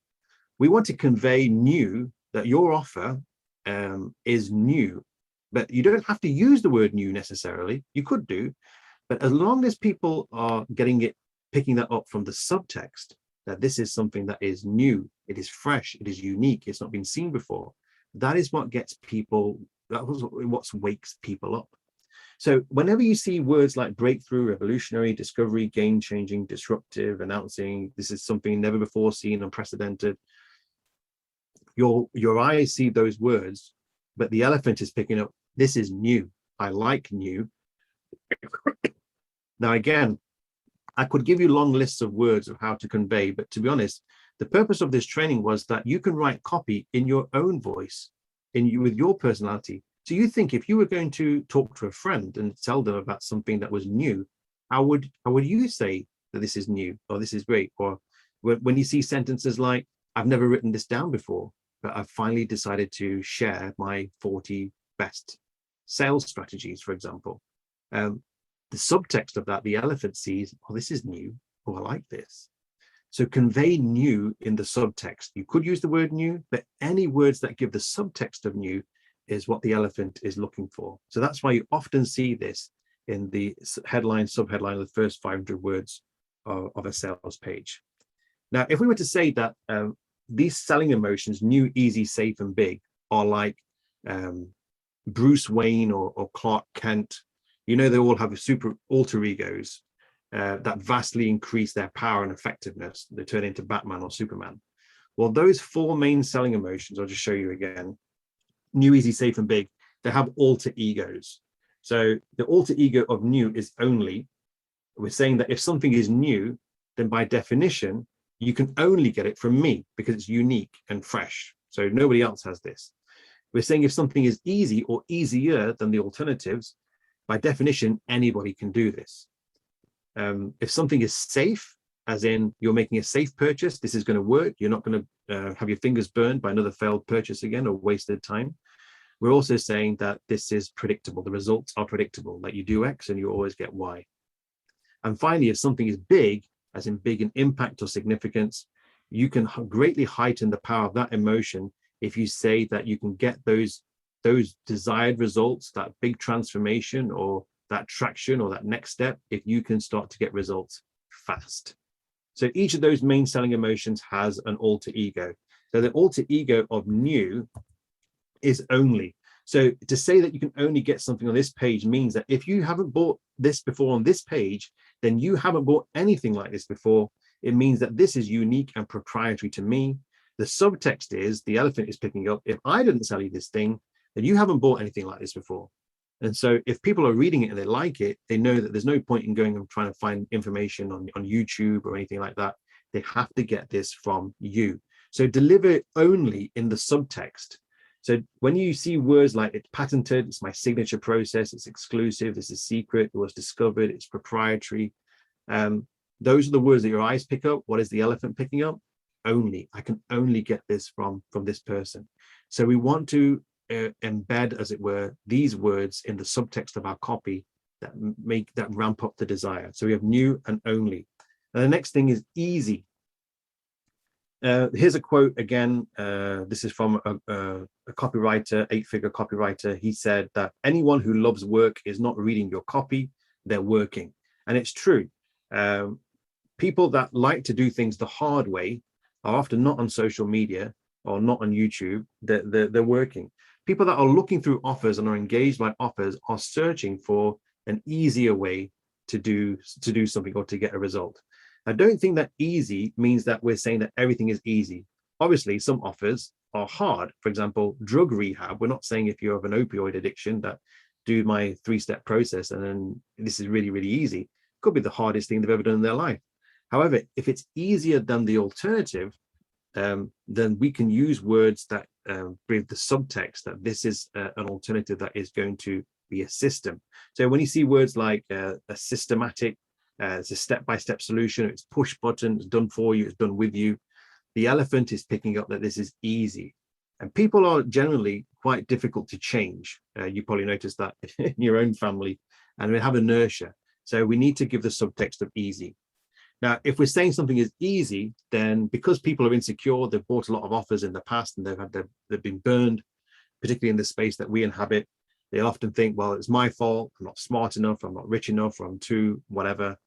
Speaker 1: We want to convey new, that your offer is new, but you don't have to use the word new necessarily. You could do, but as long as people are getting it, picking that up from the subtext, that this is something that is new, it is fresh, it is unique, it's not been seen before, that is what gets people, that was what wakes people up. So whenever you see words like breakthrough, revolutionary, discovery, game-changing, disruptive, announcing, this is something never before seen, unprecedented, your eyes see those words, but the elephant is picking up, this is new, I like new. Now, again, I could give you long lists of words of how to convey, but to be honest, the purpose of this training was that you can write copy in your own voice, with your personality. So you think if you were going to talk to a friend and tell them about something that was new, how would you say that this is new, or this is great? Or when you see sentences like, I've never written this down before, but I've finally decided to share my 40 best sales strategies, for example. The subtext of that, the elephant sees, oh, this is new, oh, I like this. So convey new in the subtext. You could use the word new, but any words that give the subtext of new is what the elephant is looking for. So that's why you often see this in the headline, subheadline, the first 500 words of a sales page. Now, if we were to say that these selling emotions, new, easy, safe, and big, are like Bruce Wayne or Clark Kent, you know, they all have super alter egos. that vastly increase their power and effectiveness. They turn into Batman or Superman. Well, those four main selling emotions, I'll just show you again: new, easy, safe, and big. They have alter egos. So the alter ego of new is only, we're saying that if something is new, then by definition, you can only get it from me because it's unique and fresh. So nobody else has this. We're saying if something is easy or easier than the alternatives, by definition, anybody can do this. If something is safe, as in you're making a safe purchase, this is going to work. You're not going to have your fingers burned by another failed purchase again or wasted time. We're also saying that this is predictable. The results are predictable, that you do X and you always get Y. And finally, if something is big, as in big in impact or significance, you can greatly heighten the power of that emotion if you say that you can get those desired results, that big transformation or that traction or that next step, if you can start to get results fast. So each of those main selling emotions has an alter ego. So the alter ego of new is only. So to say that you can only get something on this page means that if you haven't bought this before on this page, then you haven't bought anything like this before. It means that this is unique and proprietary to me. The subtext is, the elephant is picking up, if I didn't sell you this thing, then you haven't bought anything like this before. And so if people are reading it and they like it, they know that there's no point in going and trying to find information on YouTube or anything like that. They have to get this from you. So deliver it only in the subtext. So when you see words like it's patented, it's my signature process, it's exclusive, this is secret, it was discovered, it's proprietary. Those are the words that your eyes pick up. What is the elephant picking up? Only. I can only get this from this person. So we want to embed, as it were, these words in the subtext of our copy that ramp up the desire. So we have new and only. And the next thing is easy. Here's a quote again. This is from a copywriter, 8-figure copywriter. He said that anyone who loves work is not reading your copy, they're working. And it's true. People that like to do things the hard way are often not on social media or not on YouTube. They're working. People that are looking through offers and are engaged by offers are searching for an easier way to do something or to get a result. I don't think that easy means that we're saying that everything is easy. Obviously, some offers are hard. For example, drug rehab. We're not saying if you have an opioid addiction that do my 3-step process and then this is really, really easy. It could be the hardest thing they've ever done in their life. However, if it's easier than the alternative, then we can use words that breathe the subtext that this is an alternative that is going to be a system. So when you see words like a systematic, it's a step-by-step solution, it's push button, it's done for you, it's done with you, the elephant is picking up that this is easy. And people are generally quite difficult to change. You probably noticed that in your own family, and we have inertia. So we need to give the subtext of easy. Now, if we're saying something is easy, then because people are insecure, they've bought a lot of offers in the past and they've been burned, particularly in the space that we inhabit. They often think, well, it's my fault. I'm not smart enough. I'm not rich enough. Or I'm too whatever.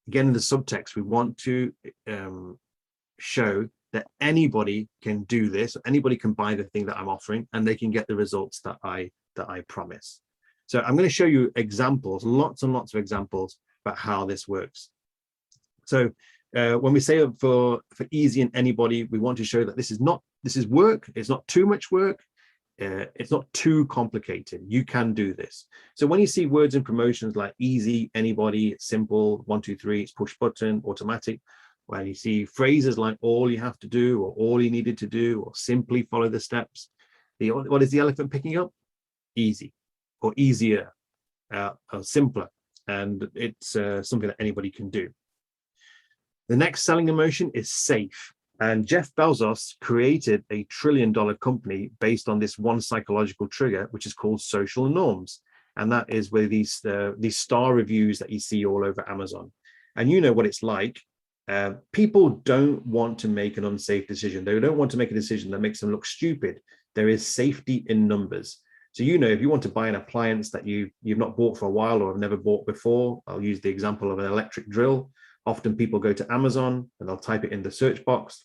Speaker 1: Again, in the subtext, we want to show that anybody can do this. Anybody can buy the thing that I'm offering, and they can get the results that I promise. So I'm going to show you examples, lots and lots of examples about how this works. So when we say for easy and anybody, we want to show that this is work. It's not too much work. It's not too complicated. You can do this. So when you see words in promotions like easy, anybody, it's simple, 1, 2, 3, it's push button, automatic. When you see phrases like all you have to do or all you needed to do or simply follow the steps, what is the elephant picking up? Easy or easier or simpler. And it's something that anybody can do. The next selling emotion is safe. And Jeff Bezos created a $1 trillion company based on this one psychological trigger, which is called social norms. And that is where these star reviews that you see all over Amazon. And you know what it's like. People don't want to make an unsafe decision. They don't want to make a decision that makes them look stupid. There is safety in numbers. So, you know, if you want to buy an appliance that you've not bought for a while or have never bought before, I'll use the example of an electric drill. Often people go to Amazon and they'll type it in the search box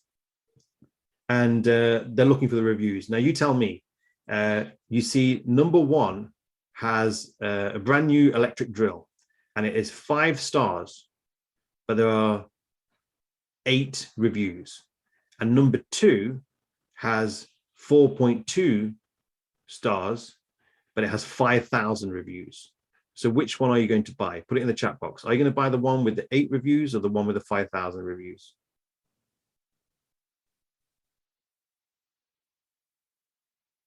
Speaker 1: and they're looking for the reviews. Now, you tell me, you see number 1 has a brand new electric drill and it is 5 stars. but there are 8 reviews. And number 2 has 4.2 stars, but it has 5,000 reviews. So which one are you going to buy? Put it in the chat box. Are you going to buy the one with the 8 reviews or the one with the 5,000 reviews?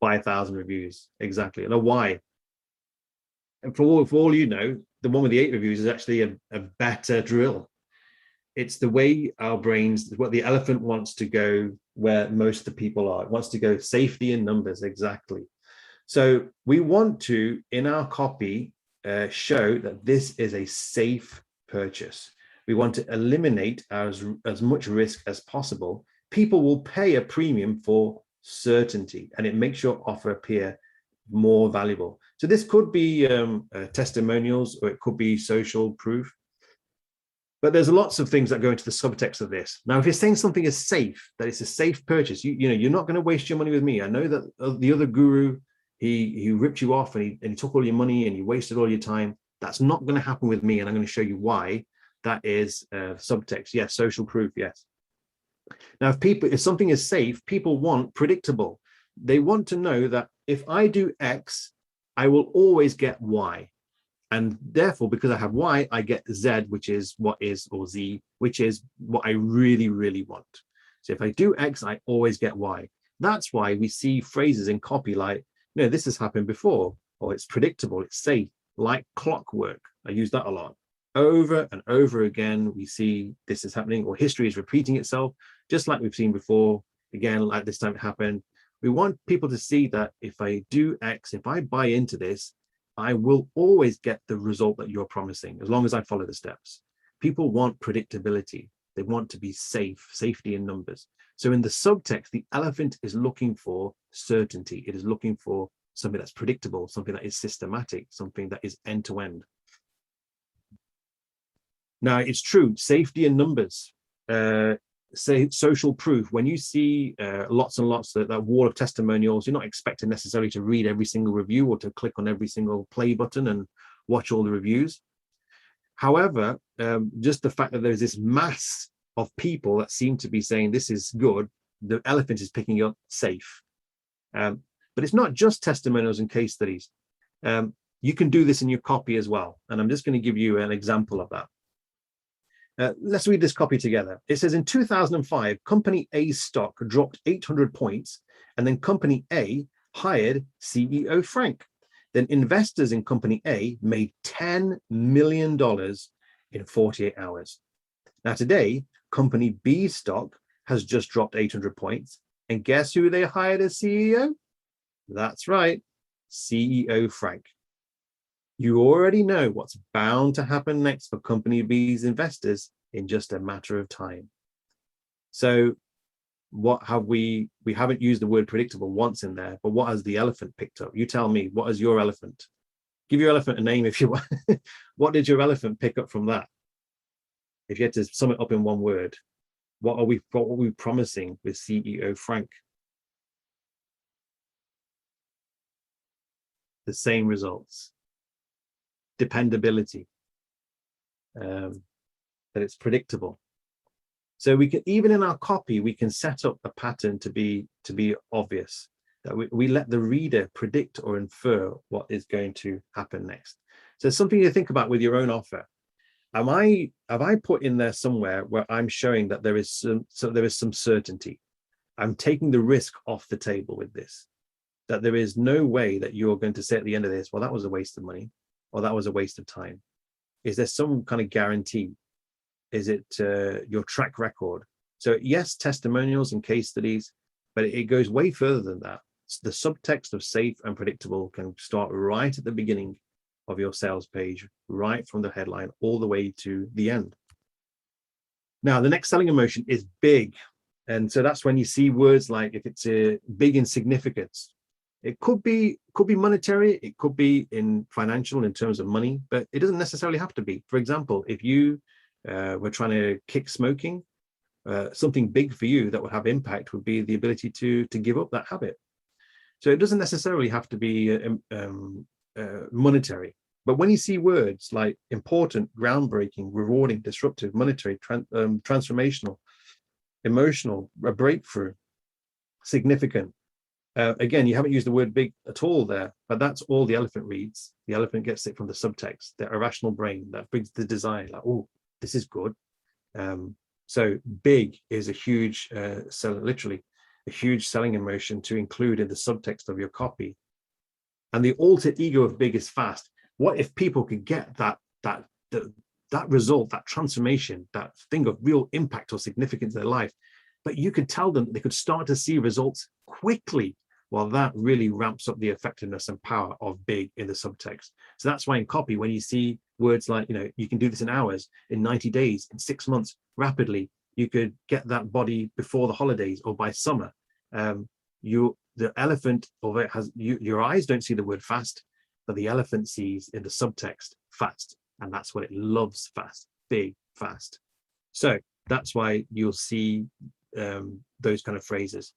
Speaker 1: 5,000 reviews, exactly. And why? And for all you know, the one with the 8 reviews is actually a better drill. It's the way our brains, what the elephant wants to go where most of the people are. It wants to go safety in numbers, exactly. So we want to, in our copy, show that this is a safe purchase. We want to eliminate as much risk as possible. People will pay a premium for certainty, and it makes your offer appear more valuable. So this could be testimonials, or it could be social proof. But there's lots of things that go into the subtext of this. Now, if you're saying something is safe, that it's a safe purchase, you know, you're not going to waste your money with me. I know that the other guru, he ripped you off and he took all your money and he wasted all your time. That's not going to happen with me, and I'm going to show you why. That is subtext. Yes, social proof. Yes. Now, if something is safe, people want predictable. They want to know that if I do X, I will always get Y. And therefore, because I have Y, I get Z, which is what is, or Z, which is what I really, really want. So if I do X, I always get Y. That's why we see phrases in copy like, no, this has happened before, or it's predictable, it's safe, like clockwork. I use that a lot. Over and over again, we see this is happening, or history is repeating itself, just like we've seen before. Again, like this time it happened. We want people to see that if I do X, if I buy into this, I will always get the result that you're promising, as long as I follow the steps. People want predictability. They want to be safe, safety in numbers. So in the subtext, the elephant is looking for certainty. It is looking for something that's predictable, something that is systematic, something that is end-to-end. Now, it's true, safety in numbers, say social proof. When you see lots and lots of that wall of testimonials, you're not expected necessarily to read every single review or to click on every single play button and watch all the reviews. However, just the fact that there's this mass of people that seem to be saying this is good, the elephant is picking up safe. But it's not just testimonials and case studies. You can do this in your copy as well. And I'm just going to give you an example of that. Let's read this copy together. It says in 2005, company A's stock dropped 800 points, and then company A hired CEO Frank. Then investors in company A made $10 million in 48 hours. Now today, company B's stock has just dropped 800 points, and guess who they hired as CEO? That's right, CEO Frank. You already know what's bound to happen next for company B's investors in just a matter of time. So what have we haven't used the word predictable once in there, but what has the elephant picked up? You tell me, what is your elephant? Give your elephant a name if you want. What did your elephant pick up from that? If you had to sum it up in one word, what are we promising with CEO Frank? The same results. Dependability, that it's predictable. So we can, even in our copy, we can set up a pattern to be obvious, that we let the reader predict or infer what is going to happen next. So it's something to think about with your own offer. Have I put in there somewhere where I'm showing that there is some certainty? I'm taking the risk off the table with this, that there is no way that you're going to say at the end of this, well, that was a waste of money, or that was a waste of time. Is there some kind of guarantee? Is it your track record? So yes, testimonials and case studies, but it goes way further than that. The subtext of safe and predictable can start right at the beginning of your sales page, right from the headline all the way to the end. Now, the next selling emotion is big. And so that's when you see words like, if it's big in significance, it could be monetary, it could be in financial in terms of money, but it doesn't necessarily have to be. For example, if you were trying to kick smoking, something big for you that would have impact would be the ability to give up that habit. So it doesn't necessarily have to be monetary. But when you see words like important, groundbreaking, rewarding, disruptive, monetary, transformational, emotional, a breakthrough, significant, again, you haven't used the word big at all there, but that's all the elephant reads. The elephant gets it from the subtext, the irrational brain that brings the desire, like, oh, this is good. So big is a huge, literally a huge selling emotion to include in the subtext of your copy. And the alter ego of big is fast. What if people could get that result, that transformation, that thing of real impact or significance in their life, but you could tell them that they could start to see results quickly. Well, that really ramps up the effectiveness and power of big in the subtext. So that's why in copy, when you see words like, you can do this in hours, in 90 days, in 6 months, rapidly, you could get that body before the holidays or by summer. The elephant, although it has, your eyes don't see the word fast, but the elephant sees in the subtext fast. And that's what it loves, fast, big, fast. So that's why you'll see those kind of phrases.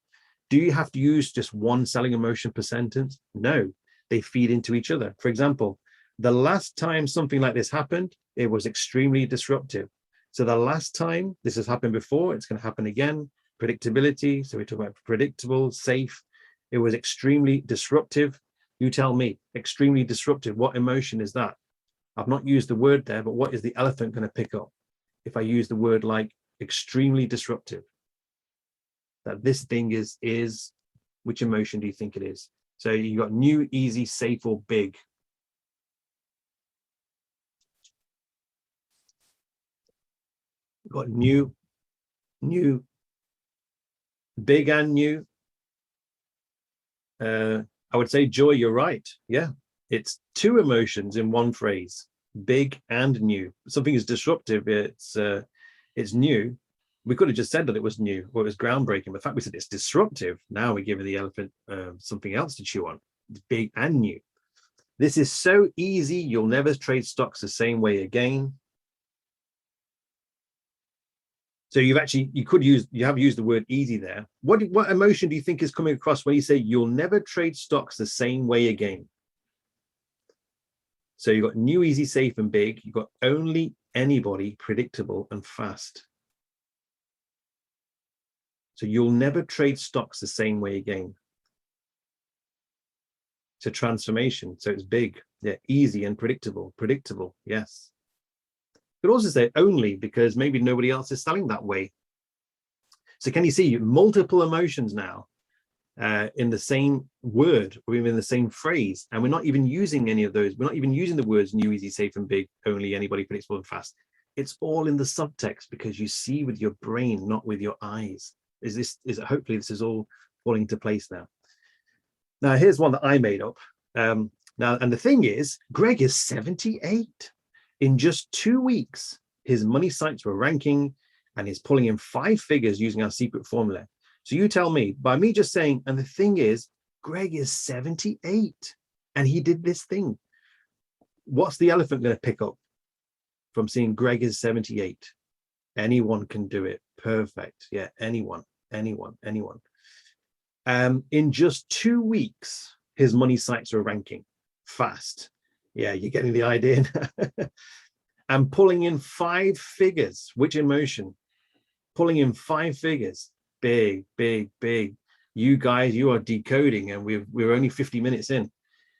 Speaker 1: Do you have to use just one selling emotion per sentence? No, they feed into each other. For example, the last time something like this happened, it was extremely disruptive. So the last time this has happened before, it's going to happen again. Predictability. So we talk about predictable, safe. It was extremely disruptive. You tell me, extremely disruptive. What emotion is that? I've not used the word there, but what is the elephant going to pick up if I use the word like extremely disruptive? That this thing is, which emotion do you think it is? So you got new, easy, safe, or big. You've got new, big and new. I would say, Joy, you're right. Yeah, it's two emotions in one phrase, big and new. Something is disruptive, it's new. We could have just said that it was new or it was groundbreaking. But the fact we said it's disruptive, now we're giving the elephant something else to chew on. It's big and new. This is so easy, you'll never trade stocks the same way again. So you have used the word easy there. What emotion do you think is coming across when you say you'll never trade stocks the same way again? So you've got new, easy, safe, and big. You've got only, anybody, predictable, and fast. So you'll never trade stocks the same way again. It's a transformation. So it's big, yeah, easy and predictable. Predictable, yes. Could also say only because maybe nobody else is selling that way. So can you see multiple emotions now in the same word or even in the same phrase? And we're not even using any of those. We're not even using the words new, easy, safe, and big, only, anybody, predictable, and fast. It's all in the subtext because you see with your brain, not with your eyes. Hopefully this is all falling into place now. Now, here's one that I made up. And the thing is, Greg is 78. In just 2 weeks, his money sites were ranking and he's pulling in 5 figures using our secret formula. So you tell me, by me just saying, and the thing is, Greg is 78 and he did this thing. What's the elephant going to pick up from seeing Greg is 78? Anyone can do it. Perfect. Yeah, anyone. In just 2 weeks, his money sites are ranking fast. Yeah, you're getting the idea. And pulling in 5 figures. Which emotion? Pulling in 5 figures. Big, big, big. You guys, you are decoding, and we're only 50 minutes in,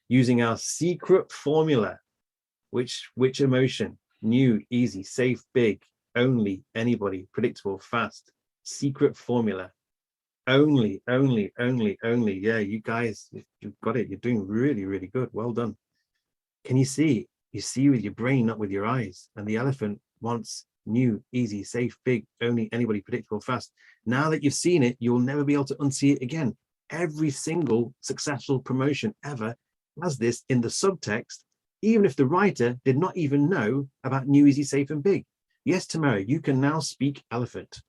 Speaker 1: using our secret formula. Which emotion? New, easy, safe, big, only, anybody, predictable, fast. Secret formula. Only. Yeah, you guys, you've got it. You're doing really, really good. Well done. Can you see? You see with your brain, not with your eyes. And the elephant wants new, easy, safe, big, only, anybody, predictable, fast. Now that you've seen it, you'll never be able to unsee it again. Every single successful promotion ever has this in the subtext, even if the writer did not even know about new, easy, safe, and big. Yes, Tamara, you can now speak elephant.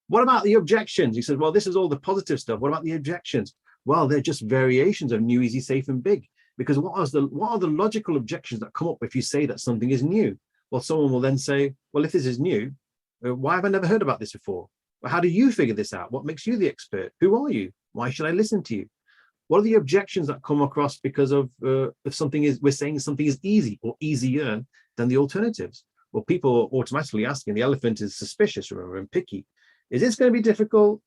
Speaker 1: What about the objections? He says, well, this is all the positive stuff. What about the objections? Well, they're just variations of new, easy, safe, and big. Because what are the logical objections that come up if you say that something is new? Well, someone will then say, well, if this is new, why have I never heard about this before? Well, how do you figure this out? What makes you the expert? Who are you? Why should I listen to you? What are the objections that come across because of if something is, we're saying something is easy or easier than the alternatives? Well, people are automatically asking, the elephant is suspicious, remember, and picky. Is this going to be difficult?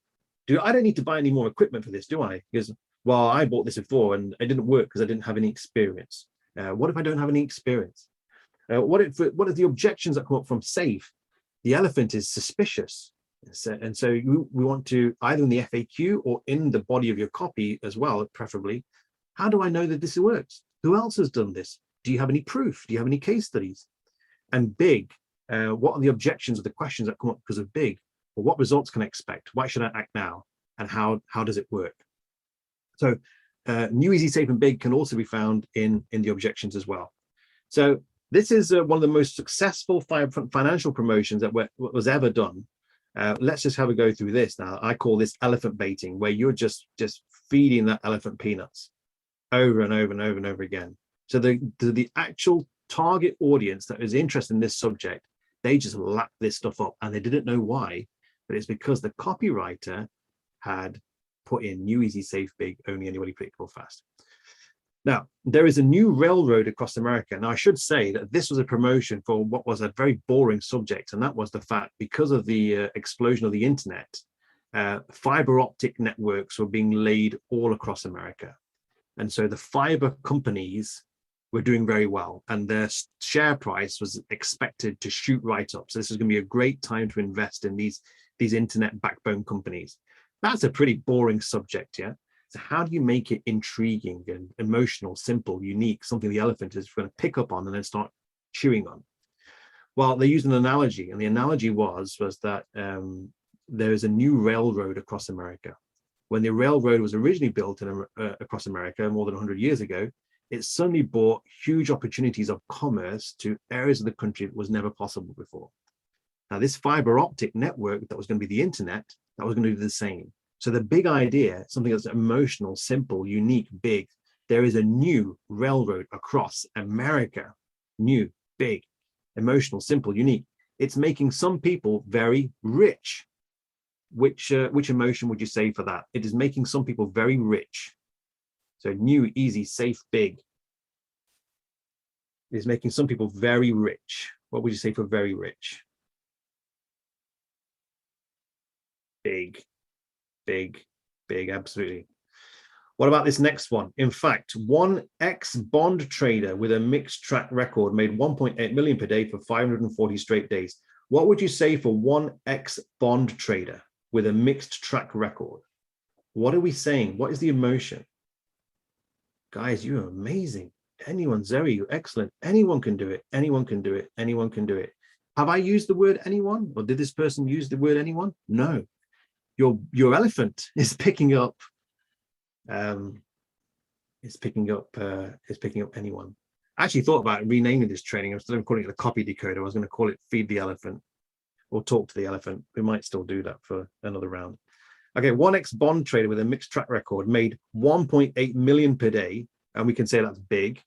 Speaker 1: I don't need to buy any more equipment for this, do I? Because, well, I bought this before and it didn't work because I didn't have any experience. What if I don't have any experience? What are the objections that come up from safe? The elephant is suspicious. And so we want to, either in the FAQ or in the body of your copy as well, preferably, how do I know that this works? Who else has done this? Do you have any proof? Do you have any case studies? And big, what are the objections or the questions that come up because of big? Well, what results can I expect? Why should I act now? And how does it work? So new, easy, safe, and big can also be found in the objections as well. So this is one of the most successful financial promotions that was ever done. Let's just have a go through this now. I call this elephant baiting, where you're just feeding that elephant peanuts over and over and over and over again. So the actual target audience that is interested in this subject, they just lap this stuff up, and they didn't know why, but it's because the copywriter had put in new, easy, safe, big, only anybody, predictable, fast. Now, there is a new railroad across America. Now, I should say that this was a promotion for what was a very boring subject, and that was the fact, because of the explosion of the internet, fiber optic networks were being laid all across America. And so the fiber companies were doing very well, and their share price was expected to shoot right up. So this is going to be a great time to invest in these internet backbone companies. That's a pretty boring subject, yeah? So how do you make it intriguing and emotional, simple, unique, something the elephant is going to pick up on and then start chewing on? Well, they used an analogy, and the analogy was that there is a new railroad across America. When the railroad was originally built across America more than 100 years ago, it suddenly brought huge opportunities of commerce to areas of the country that was never possible before. Now, this fiber optic network that was going to be the internet, that was going to do the same. So the big idea, something that's emotional, simple, unique, big, there is a new railroad across America. New, big, emotional, simple, unique. It's making some people very rich. Which emotion would you say for that? It is making some people very rich. So new, easy, safe, big. It is making some people very rich. What would you say for very rich? Big, big, big, absolutely. What about this next one? In fact, one ex-bond trader with a mixed track record made 1.8 million per day for 540 straight days. What would you say for one ex-bond trader with a mixed track record? What are we saying? What is the emotion? Guys, you're amazing. Anyone, Zoe, you're excellent. Anyone can do it. Anyone can do it. Anyone can do it. Have I used the word anyone? Or did this person use the word anyone? No. Your elephant is picking up anyone. I actually thought about renaming this training. Instead of calling it the copy decoder, I was going to call it feed the elephant or talk to the elephant. We might still do that for another round. Okay, one ex-bond trader with a mixed track record made 1.8 million per day, and we can say that's big,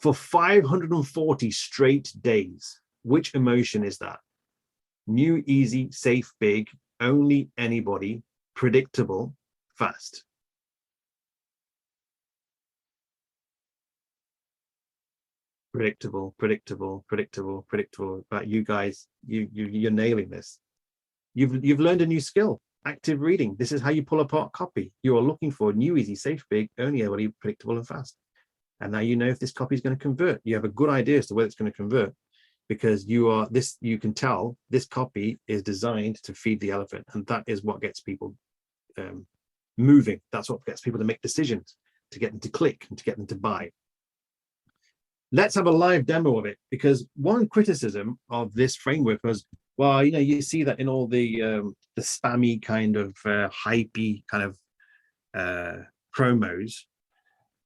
Speaker 1: for 540 straight days. Which emotion is that? New, easy, safe, big, only anybody, predictable, fast. Predictable, predictable, predictable, predictable. But you guys, you're nailing this. You've learned a new skill. Active reading. This is how you pull apart copy. You are looking for new, easy, safe, big, only everybody, predictable, and fast. And now you know if this copy is going to convert. You have a good idea as to whether it's going to convert, because you can tell this copy is designed to feed the elephant, and that is what gets people moving. That's what gets people to make decisions, to get them to click and to get them to buy. Let's have a live demo of it, because one criticism of this framework was, well, you see that in all the spammy kind of hypey kind of promos,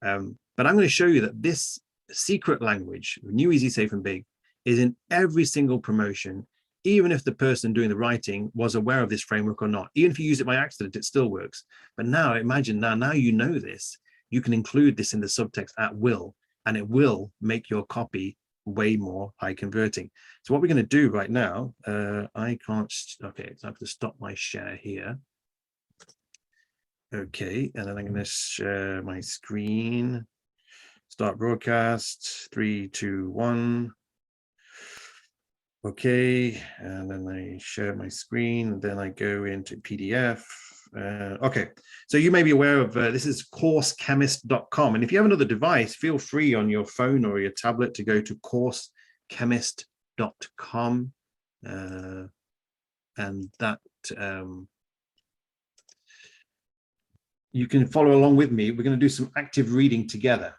Speaker 1: but I'm going to show you that this secret language, new, easy, safe, and big, is in every single promotion, even if the person doing the writing was aware of this framework or not. Even if you use it by accident, it still works. But now imagine now you know this, you can include this in the subtext at will, and it will make your copy way more high converting. So what we're going to do right now, I can't, okay, so I have to stop my share here. Okay, and then I'm going to share my screen. Start broadcast. 3, 2, 1. Okay, and then I share my screen. Then I go into PDF. Okay, so you may be aware of this is coursechemist.com. And if you have another device, feel free on your phone or your tablet to go to coursechemist.com. And that you can follow along with me. We're going to do some active reading together.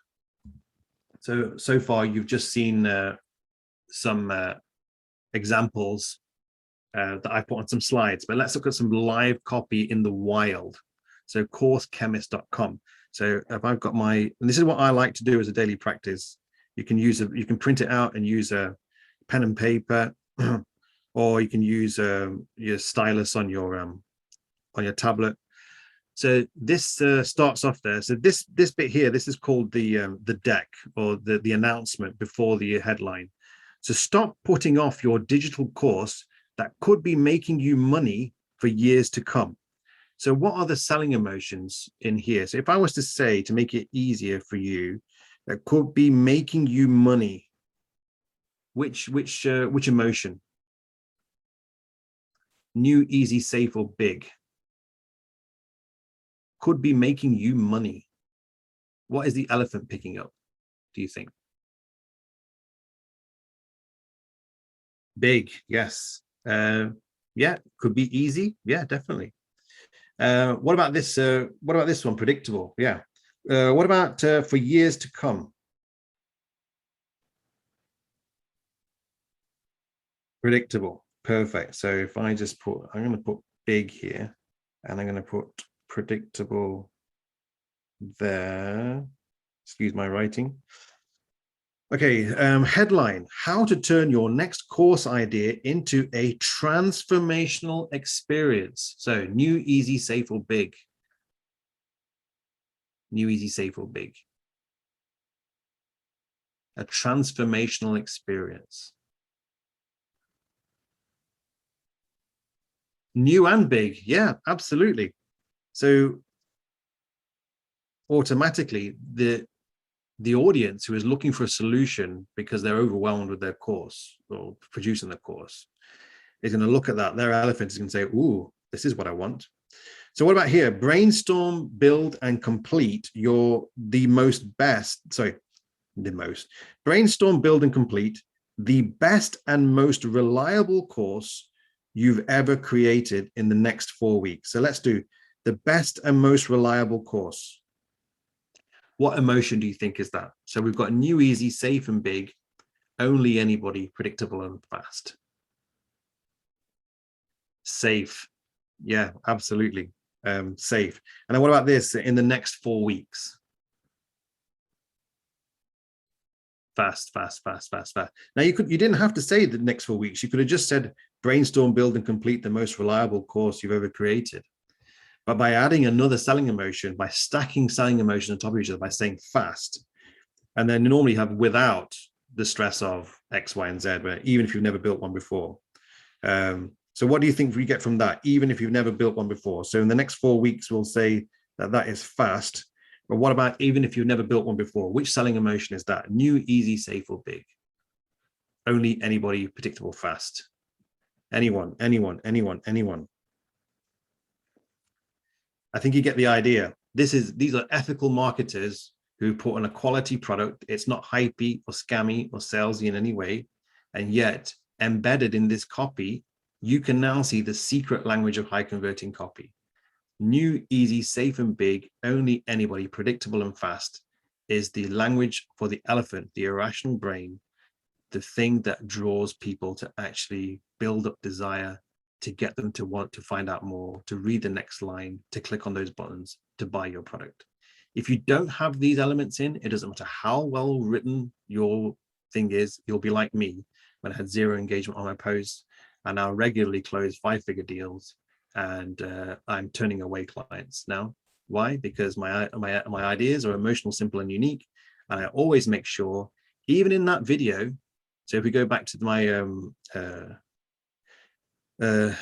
Speaker 1: So far, you've just seen some examples that I put on some slides, but let's look at some live copy in the wild. So coursechemist.com. So if I've got and this is what I like to do as a daily practice. You can you can print it out and use a pen and paper, or you can use your stylus on your tablet. So this starts off there. So this bit here, this is called the deck, or the announcement before the headline. So stop putting off your digital course that could be making you money for years to come. So what are the selling emotions in here? So if I was to say, to make it easier for you, that could be making you money, which emotion? New, easy, safe, or big? Could be making you money. What is the elephant picking up, do you think? Big, yes. Yeah, could be easy. Yeah, definitely. What about this? What about this one? Predictable. Yeah. What about for years to come? Predictable. Perfect. So if I just I'm going to put big here, and I'm going to put predictable there. Excuse my writing. Okay, headline, how to turn your next course idea into a transformational experience. So new, easy, safe, or big? New, easy, safe, or big? A transformational experience. New and big, yeah, absolutely. So automatically, the audience who is looking for a solution because they're overwhelmed with their course or producing their course is going to look at that. Their elephant is going to say, ooh, this is what I want. So what about here? Brainstorm, build, and complete brainstorm, build, and complete the best and most reliable course you've ever created in the next 4 weeks. So let's do the best and most reliable course. What emotion do you think is that? So we've got new, easy, safe, and big, only anybody, predictable, and fast. Safe. Yeah, absolutely. Safe. And then what about this? In the next 4 weeks? Fast, fast, fast, fast, fast. Now you didn't have to say the next 4 weeks. You could have just said brainstorm, build, and complete the most reliable course you've ever created. But by adding another selling emotion, by stacking selling emotions on top of each other, by saying fast, and then you normally have without the stress of X, Y, and Z, where even if you've never built one before. So what do you think we get from that, even if you've never built one before? So in the next 4 weeks, we'll say that is fast. But what about even if you've never built one before? Which selling emotion is that? New, easy, safe, or big? Only anybody, predictable, fast. Anyone, anyone, anyone, anyone. I think you get the idea. These are ethical marketers who put on a quality product. It's not hypey or scammy or salesy in any way. And yet embedded in this copy, you can now see the secret language of high converting copy. New, easy, safe, and big, only anybody, predictable and fast, is the language for the elephant, the irrational brain, the thing that draws people to actually build up desire, to get them to want to find out more, to read the next line, to click on those buttons, to buy your product. If you don't have these elements in, it doesn't matter how well written your thing is, you'll be like me when I had 0 engagement on my posts and now regularly close 5-figure deals, and I'm turning away clients now. Why? Because my ideas are emotional, simple, and unique, and I always make sure, even in that video. So if we go back to my the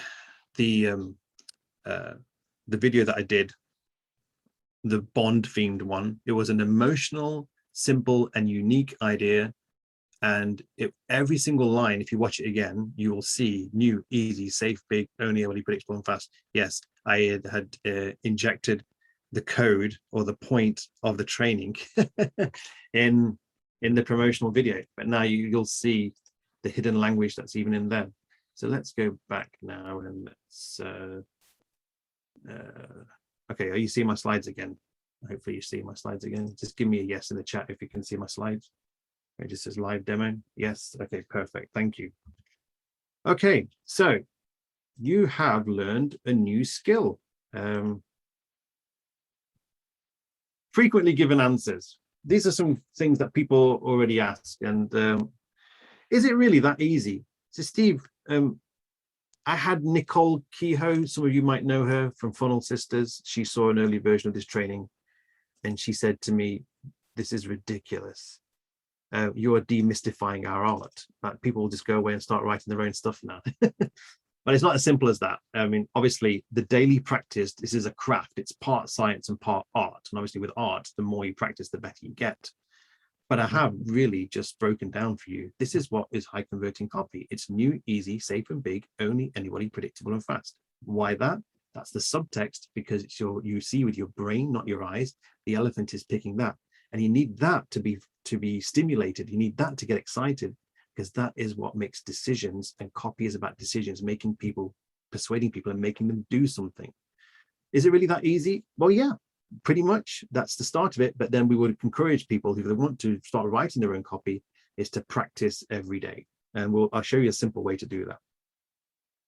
Speaker 1: video that I did the Bond themed one. It was an emotional, simple, and unique idea. And every single line, if you watch it again, you will see new, easy, safe, big, only really predictable and fast. Yes, I had injected the code or the point of the training in the promotional video, but now you'll see the hidden language that's even in there. So let's go back now and let's okay, are you seeing my slides again? Hopefully you see my slides again. Just give me a yes in the chat if you can see my slides. It just says live demo. Yes. Okay, perfect. Thank you. Okay, so you have learned a new skill. Frequently given answers. These are some things that people already ask. And is it really that easy? So Steve, I had Nicole Kehoe, some of you might know her from Funnel Sisters. She saw an early version of this training and she said to me, this is ridiculous. You are demystifying our art. People will just go away and start writing their own stuff now. But it's not as simple as that. I mean, obviously, the daily practice, this is a craft. It's part science and part art. And obviously with art, the more you practice, the better you get. But I have really just broken down for you. This is what is high converting copy. It's new, easy, safe and big, only anybody, predictable and fast. Why that? That's the subtext, because it's you see with your brain, not your eyes. The elephant is picking that. And you need that to be stimulated. You need that to get excited, because that is what makes decisions, and copy is about decisions, making people, persuading people and making them do something. Is it really that easy? Well, yeah, pretty much. That's the start of it. But then we would encourage people, if they want to start writing their own copy, is to practice every day. And I'll show you a simple way to do that.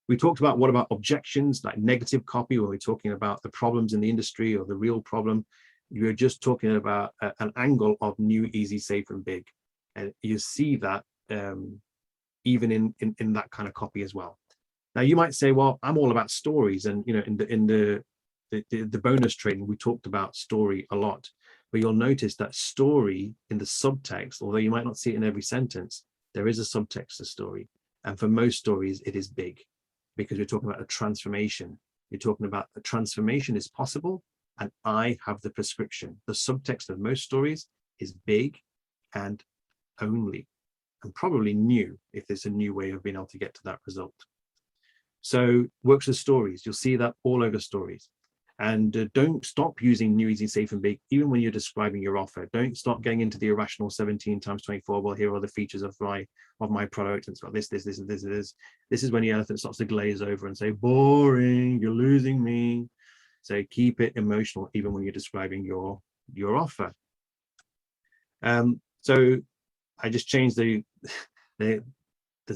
Speaker 1: We talked about what about objections, like negative copy, when we're talking about the problems in the industry or the real problem. You're just talking about an angle of new, easy, safe, and big. And you see that even in that kind of copy as well. Now you might say, well, I'm all about stories, and in the bonus training we talked about story a lot, but you'll notice that story in the subtext, although you might not see it in every sentence, there is a subtext to story. And for most stories it is big, because we're talking about a transformation. You're talking about a transformation is possible, and I have the prescription. The subtext of most stories is big and only, and probably new, if there's a new way of being able to get to that result. So works with stories. You'll see that all over stories. And don't stop using new, easy, safe, and big, even when you're describing your offer. Don't start getting into the irrational 17 times 24. Well, here are the features of my product. And it's got this. This is when the elephant starts to glaze over and say, boring, you're losing me. So keep it emotional, even when you're describing your offer. So I just changed the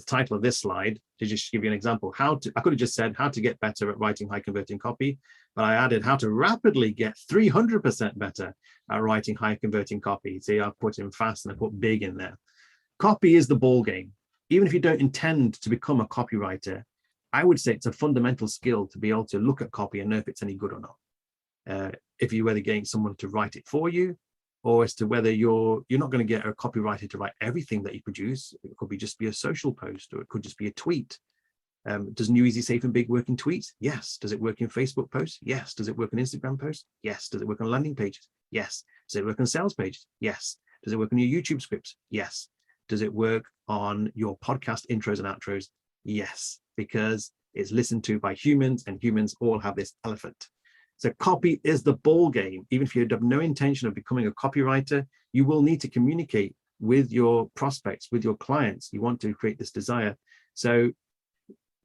Speaker 1: title of this slide to just give you an example. I could have just said how to get better at writing high converting copy, but I added how to rapidly get 300% better at writing high converting copy. See, I put in fast and I put big in there. Copy is the ball game. Even if you don't intend to become a copywriter, I would say it's a fundamental skill to be able to look at copy and know if it's any good or not. If you're whether getting someone to write it for you, or as to whether you're not going to get a copywriter to write everything that you produce. It could just be a social post, or it could just be a tweet. Does new, easy, safe, and big work in tweets? Yes. Does it work in Facebook posts? Yes. Does it work in Instagram posts? Yes. Does it work on landing pages? Yes. Does it work on sales pages? Yes. Does it work on your YouTube scripts? Yes. Does it work on your podcast intros and outros? Yes, because it's listened to by humans, and humans all have this elephant. So copy is the ball game. Even if you have no intention of becoming a copywriter, you will need to communicate with your prospects, with your clients. You want to create this desire. So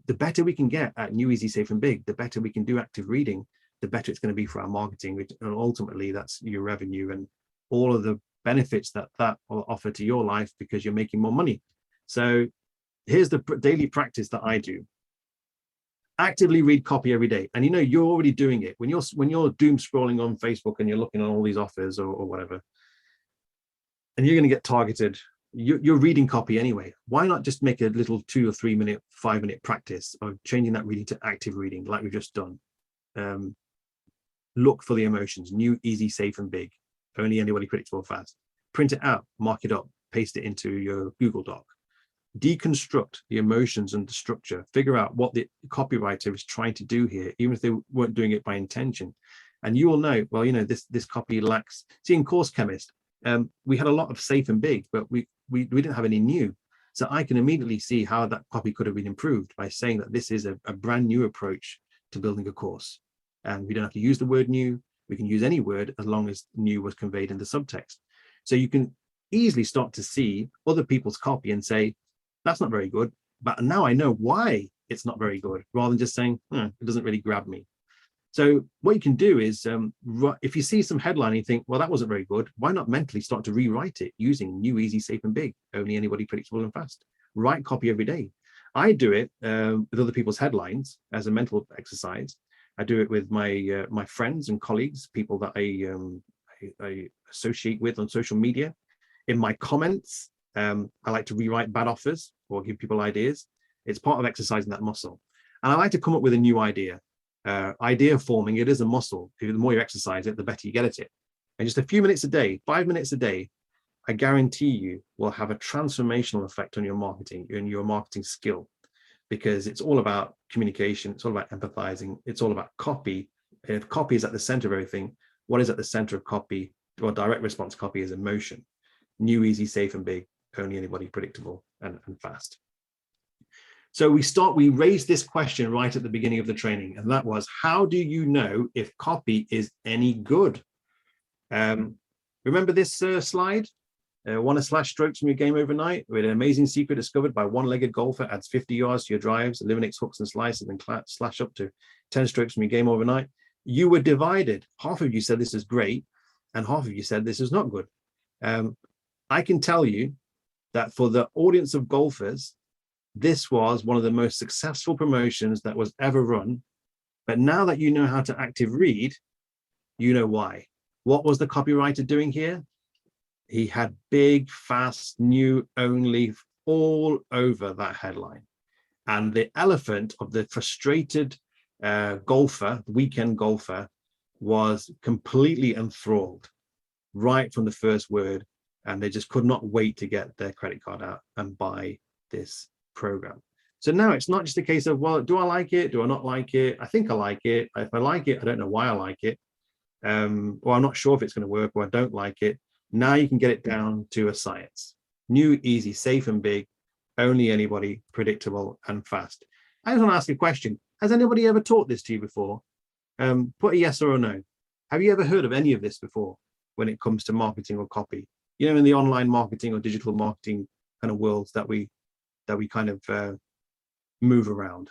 Speaker 1: the better we can get at new, easy, safe, and big, the better we can do active reading, the better it's going to be for our marketing, and ultimately that's your revenue and all of the benefits that will offer to your life, because you're making more money. So here's the daily practice that I do. Actively read copy every day. And you're already doing it when you're doom scrolling on Facebook and you're looking at all these offers or whatever, and you're going to get targeted. You're reading copy anyway. Why not just make a little 2 or 3 minute, 5 minute practice of changing that reading to active reading, like we've just done? Look for the emotions: new, easy, safe, and big, only anybody, predictable, fast. Print it out, mark it up, paste it into your Google Doc. Deconstruct the emotions and the structure. Figure out what the copywriter is trying to do here, even if they weren't doing it by intention. And you will know, well, this copy lacks. See, in Course Chemist, we had a lot of safe and big, but we didn't have any new. So I can immediately see how that copy could have been improved by saying that this is a brand new approach to building a course. And we don't have to use the word new. We can use any word as long as new was conveyed in the subtext. So you can easily start to see other people's copy and say, that's not very good. But now I know why it's not very good, rather than just saying, it doesn't really grab me. So what you can do is, if you see some headline and you think, well, that wasn't very good, why not mentally start to rewrite it using new, easy, safe, and big, only anybody, predictable, and fast. Write copy every day. I do it with other people's headlines as a mental exercise. I do it with my my friends and colleagues, people that I associate with on social media. In my comments, I like to rewrite bad offers or give people ideas. It's part of exercising that muscle. And I like to come up with a new idea. Idea forming, it is a muscle. The more you exercise it, the better you get at it. And just a few minutes a day, 5 minutes a day, I guarantee you will have a transformational effect on your marketing and your marketing skill, because it's all about communication. It's all about empathizing. It's all about copy. If copy is at the center of everything, what is at the center of copy or direct response copy is emotion. New, easy, safe, and big, only anybody, predictable, and fast. So we raised this question right at the beginning of the training, and that was, how do you know if copy is any good? Remember this slide? Want to slash strokes from your game overnight? With an amazing secret discovered by one-legged golfer, adds 50 yards to your drives, eliminates hooks and slices, and slash up to 10 strokes from your game overnight. You were divided. Half of you said this is great, and half of you said this is not good. I can tell you that for the audience of golfers, this was one of the most successful promotions that was ever run. But now that you know how to active read, you know why. What was the copywriter doing here? He had big, fast, new only all over that headline. And the elephant of the frustrated golfer, weekend golfer, was completely enthralled right from the first word. And they just could not wait to get their credit card out and buy this program. So now it's not just a case of, well, do I like it? Do I not like it? I think I like it. If I like it, I don't know why I like it. Or I'm not sure if it's going to work, or I don't like it. Now you can get it down to a science. New, easy, safe, and big, only anybody, predictable, and fast. I just want to ask a question. Has anybody ever taught this to you before? Put a yes or a no. Have you ever heard of any of this before when it comes to marketing or copy? In the online marketing or digital marketing kind of worlds that we kind of move around.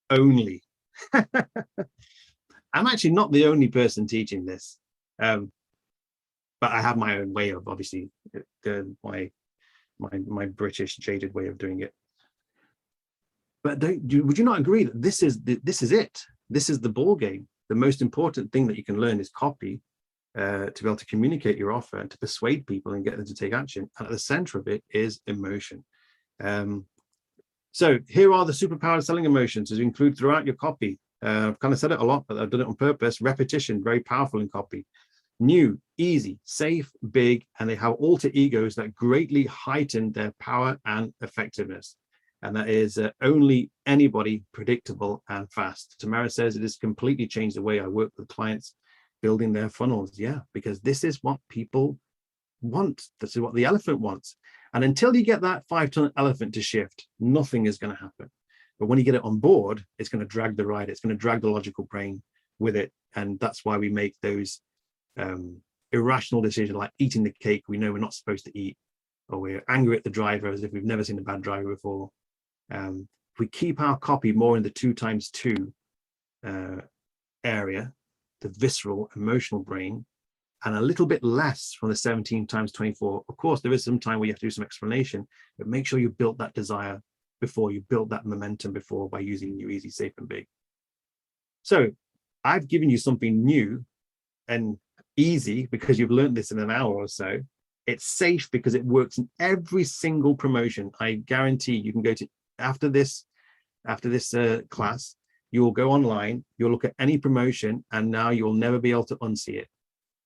Speaker 1: Only. I'm actually not the only person teaching this, but I have my own way of, obviously, my British jaded way of doing it. But would you not agree that this is it? This is the ball game. The most important thing that you can learn is copy, to be able to communicate your offer and to persuade people and get them to take action. And at the center of it is emotion. So here are the superpowered selling emotions as you include throughout your copy. I've kind of said it a lot, but I've done it on purpose. Repetition, very powerful in copy. New, easy, safe, big, and they have alter egos that greatly heighten their power and effectiveness. And that is only anybody, predictable, and fast. Tamara says it has completely changed the way I work with clients building their funnels. Yeah, because this is what people want. This is what the elephant wants. And until you get that 5-ton elephant to shift, nothing is going to happen. But when you get it on board, it's going to drag the ride. It's going to drag the logical brain with it. And that's why we make those irrational decisions, like eating the cake we know we're not supposed to eat, or we're angry at the driver as if we've never seen a bad driver before. If we keep our copy more in the 2x2 area, the visceral, emotional brain, and a little bit less from the 17x24. Of course, there is some time where you have to do some explanation, but make sure you built that desire before, you built that momentum before, by using new, easy, safe, and big. So I've given you something new and easy because you've learned this in an hour or so. It's safe because it works in every single promotion. I guarantee you can go to, after this class, you will go online, you'll look at any promotion, and now you'll never be able to unsee it.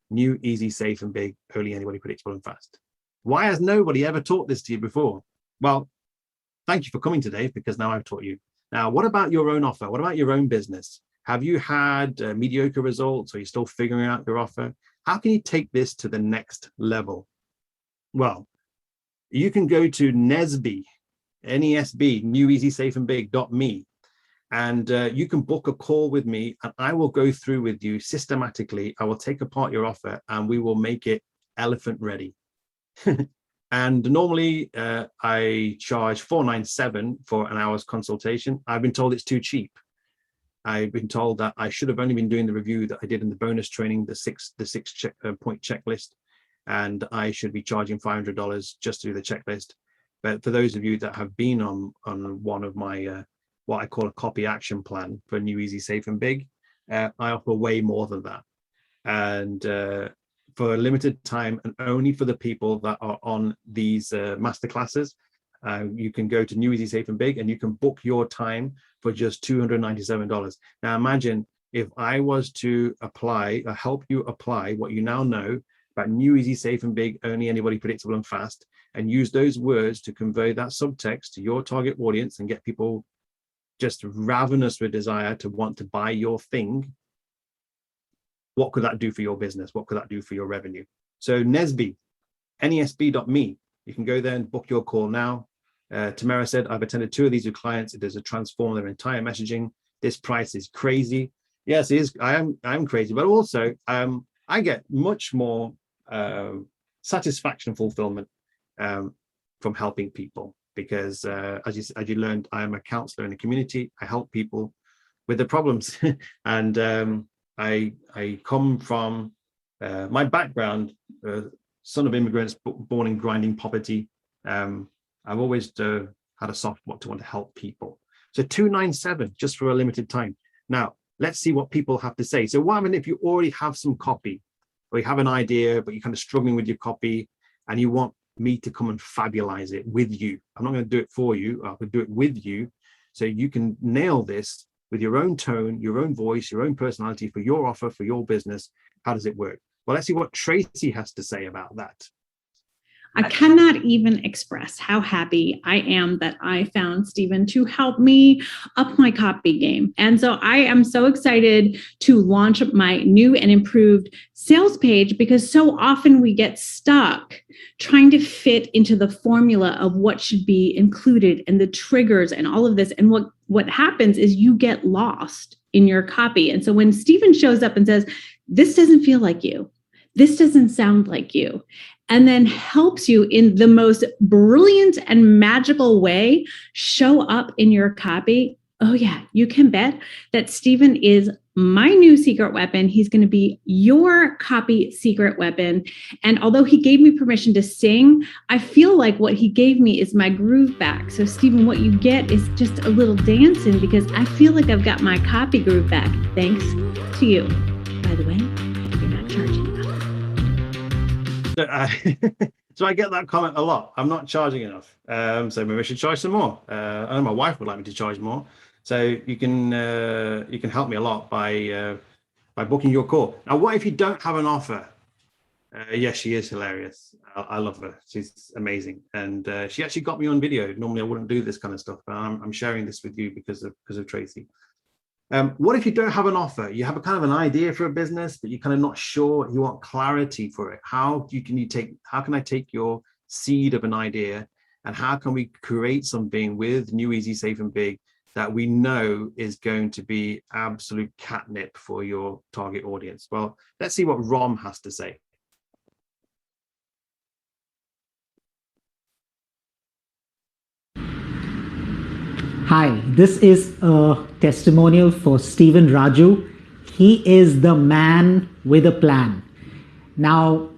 Speaker 1: New, easy, safe, and big, only anybody, predictable, and fast. Why has nobody ever taught this to you before? Well, thank you for coming today, because now I've taught you. Now, what about your own offer? What about your own business? Have you had mediocre results? Or are you still figuring out your offer? How can you take this to the next level? Well, you can go to NESB, NESB, neweasysafeandbig.me, and you can book a call with me, and I will go through with you systematically. I will take apart your offer, and we will make it elephant ready. And normally I charge $497 for an hour's consultation. I've been told it's too cheap. I've been told that I should have only been doing the review that I did in the bonus training, the six point checklist, and I should be charging $500 just to do the checklist. But for those of you that have been on one of my what I call a copy action plan for New Easy Safe and Big, I offer way more than that. And for a limited time, and only for the people that are on these masterclasses, you can go to New Easy Safe and Big, and you can book your time for just $297. Now imagine if I was to apply, or help you apply what you now know about New Easy Safe and Big, only anybody, predictable and fast, and use those words to convey that subtext to your target audience and get people just ravenous with desire to want to buy your thing. What could that do for your business? What could that do for your revenue? So NESB, NESB.me, you can go there and book your call now. Tamara said, I've attended 2 of these with clients. It does transform their entire messaging. This price is crazy. Yes, it is. I am crazy, but also I get much more satisfaction and fulfillment from helping people, because as you learned, I am a counselor in the community. I help people with their problems. And I come from my background, son of immigrants, born in grinding poverty. I've always had a soft spot to want to help people. So $297 just for a limited time. Now, let's see what people have to say. So what happens if you already have some copy, or you have an idea, but you're kind of struggling with your copy, and you want me to come and fabulize it with you? I'm not going to do it for you. I'll do it with you, so you can nail this with your own tone, your own voice, your own personality for your offer, for your business. How does it work? Well, let's see what Tracy has to say about that.
Speaker 2: I cannot even express how happy I am that I found Stephen to help me up my copy game. And so I am so excited to launch my new and improved sales page, because so often we get stuck trying to fit into the formula of what should be included and the triggers and all of this. And what happens is you get lost in your copy. And so when Stephen shows up and says, this doesn't feel like you, this doesn't sound like you, and then helps you in the most brilliant and magical way show up in your copy, oh yeah, you can bet that Stephen is my new secret weapon. He's going to be your copy secret weapon. And although he gave me permission to sing, I feel like what he gave me is my groove back. So Stephen, what you get is just a little dancing, because I feel like I've got my copy groove back, thanks to you. By the way, you're not charging enough.
Speaker 1: So I get that comment a lot. I'm not charging enough. So maybe I should charge some more. I know my wife would like me to charge more. So you can help me a lot by booking your call. Now, what if you don't have an offer? Yes, she is hilarious. I love her. She's amazing, and she actually got me on video. Normally, I wouldn't do this kind of stuff, but I'm sharing this with you because of Tracy. What if you don't have an offer? You have a kind of an idea for a business, but you're kind of not sure. You want clarity for it. How can I take your seed of an idea, and how can we create something with New Easy Safe and Big that we know is going to be absolute catnip for your target audience? Well, let's see what Rom has to say.
Speaker 3: Hi, this is a testimonial for Stephen Raju. He is the man with a plan. Now,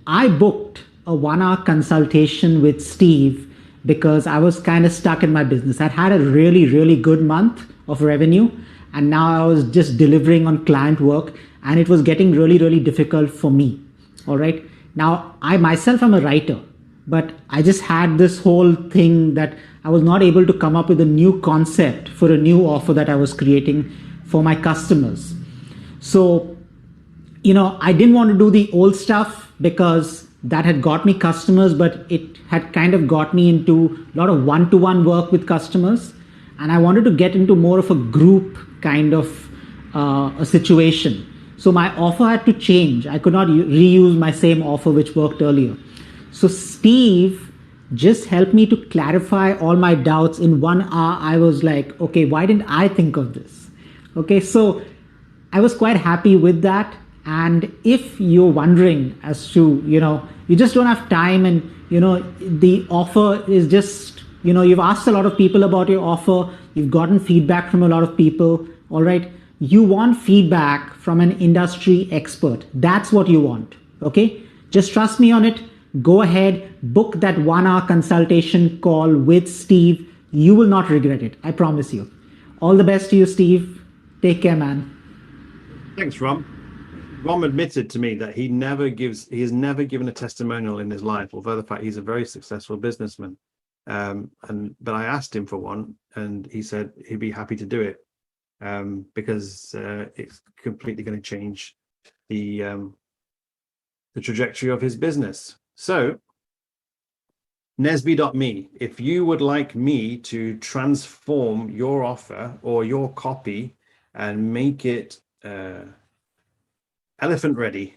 Speaker 3: I booked a 1-hour consultation with Steve because I was kind of stuck in my business. I'd had a really, really good month of revenue, and now I was just delivering on client work, and it was getting really, really difficult for me. All right. Now, I myself am a writer, but I just had this whole thing that I was not able to come up with a new concept for a new offer that I was creating for my customers. So, I didn't want to do the old stuff because that had got me customers, but it had kind of got me into a lot of one-to-one work with customers. and I wanted to get into more of a group kind of a situation. So my offer had to change. I could not reuse my same offer which worked earlier. So Steve just helped me to clarify all my doubts in 1 hour. I was like, okay, why didn't I think of this? Okay, so I was quite happy with that. And if you're wondering as to, you just don't have time, and, the offer is just, you've asked a lot of people about your offer, you've gotten feedback from a lot of people, all right? You want feedback from an industry expert. That's what you want, okay? Just trust me on it. Go ahead, book that 1 hour consultation call with Steve. You will not regret it. I promise you. All the best to you, Steve. Take care, man.
Speaker 1: Thanks, Rom. Rom admitted to me that he has never given a testimonial in his life, although the fact he's a very successful businessman. But I asked him for one, and he said he'd be happy to do it because it's completely going to change the trajectory of his business. So, Nesby.me, if you would like me to transform your offer or your copy and make it elephant ready,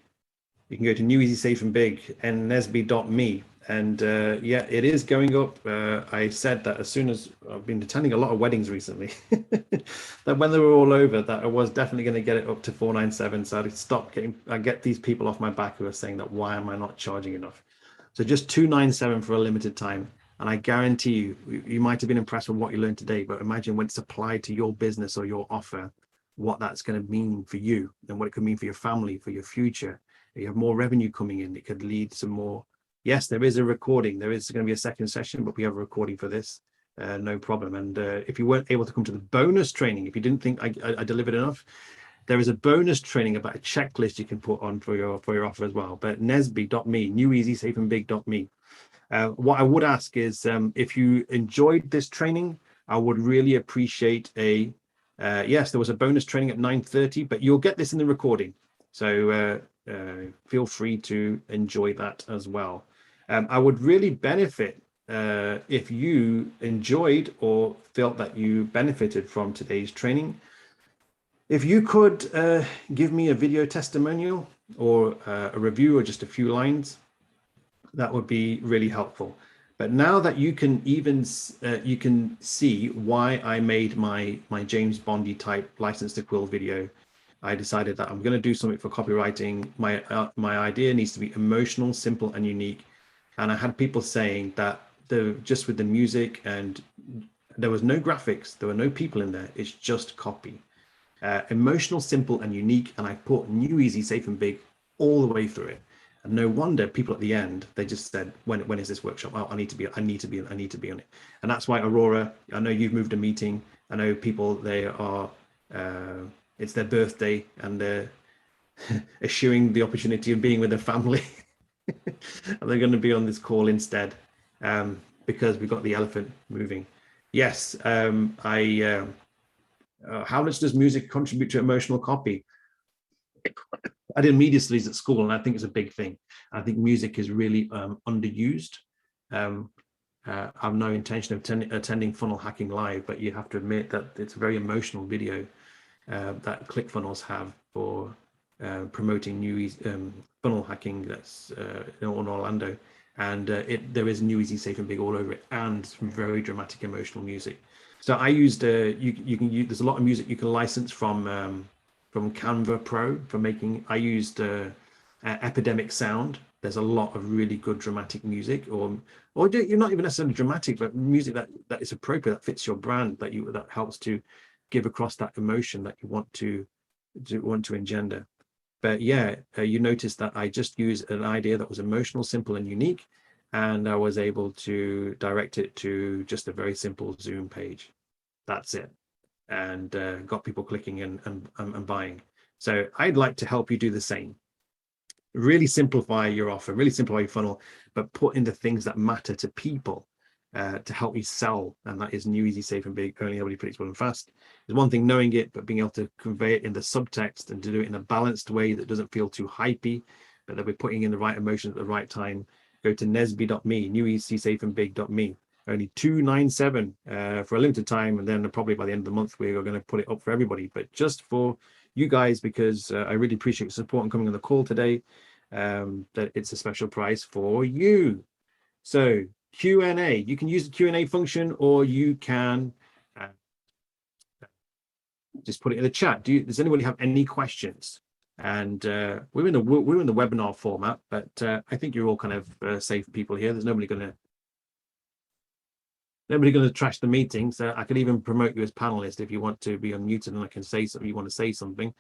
Speaker 1: you can go to New Easy Safe and Big and Nesby.me. And yeah, it is going up. I said that as soon as I've been attending a lot of weddings recently, that when they were all over, that I was definitely going to get it up to 497. So I get these people off my back who are saying that, why am I not charging enough? So just 297 for a limited time. And I guarantee you might have been impressed with what you learned today, but imagine when it's applied to your business or your offer, what that's going to mean for you and what it could mean for your family, for your future. You have more revenue coming in. It could lead to more. Yes, there is a recording. There is going to be a second session, but we have a recording for this. No problem. And if you weren't able to come to the bonus training, if you didn't think I delivered enough, there is a bonus training about a checklist you can put on for your offer as well. But Nesby.me, neweasysafeandbig.me. What I would ask is if you enjoyed this training, I would really appreciate yes, there was a bonus training at 9:30, but you'll get this in the recording. So feel free to enjoy that as well. I would really benefit if you enjoyed or felt that you benefited from today's training. If you could give me a video testimonial or a review or just a few lines, that would be really helpful. But now that you can you can see why I made my James Bondy type License to Quill video, I decided that I'm going to do something for copywriting. My idea needs to be emotional, simple, and unique. And I had people saying that just with the music, and there was no graphics, there were no people in there. It's just copy. Emotional, simple, and unique. And I put New Easy, Safe and Big all the way through it. And no wonder people at the end, they just said, when is this workshop? Oh, I need to be on it. And that's why Aurora, I know you've moved a meeting. I know people, they are, it's their birthday and they're eschewing the opportunity of being with their family. And they're going to be on this call instead because we've got the elephant moving. Yes, how much does music contribute to emotional copy? I did media studies at school, and I think it's a big thing. I think music is really underused. I have no intention of attending Funnel Hacking Live, but you have to admit that it's a very emotional video that ClickFunnels have for promoting new funnel hacking that's in Orlando. And there is New Easy, Safe and Big all over it, and some very dramatic emotional music. So I used, you can use, there's a lot of music you can license from Canva Pro for making. I used Epidemic Sound. There's a lot of really good dramatic music, or you're not even necessarily dramatic, but music that is appropriate, that fits your brand, that helps to give across that emotion that you want to engender. But yeah, you notice that I just used an idea that was emotional, simple, and unique, and I was able to direct it to just a very simple Zoom page. That's it. And got people clicking and buying. So I'd like to help you do the same. Really simplify your offer, really simplify your funnel, but put in the things that matter to people to help you sell. And that is New Easy, Safe and Big, only everybody predictable and fast. There's one thing knowing it, but being able to convey it in the subtext and to do it in a balanced way that doesn't feel too hypey, but that we're putting in the right emotions at the right time. Go to nesby.me, New Easy, Safe and Big.me. only $297 for a limited time, and then probably by the end of the month we're going to put it up for everybody, but just for you guys, because I really appreciate your support and coming on the call today, that it's a special price for you. So Q&A, you can use the Q&A function, or you can just put it in the chat. Does anybody have any questions? And we're in the webinar format, but I think you're all kind of safe people here. There's nobody going to trash the meeting. So I could even promote you as panelist if you want to be unmuted, and I can say something. You want to say something.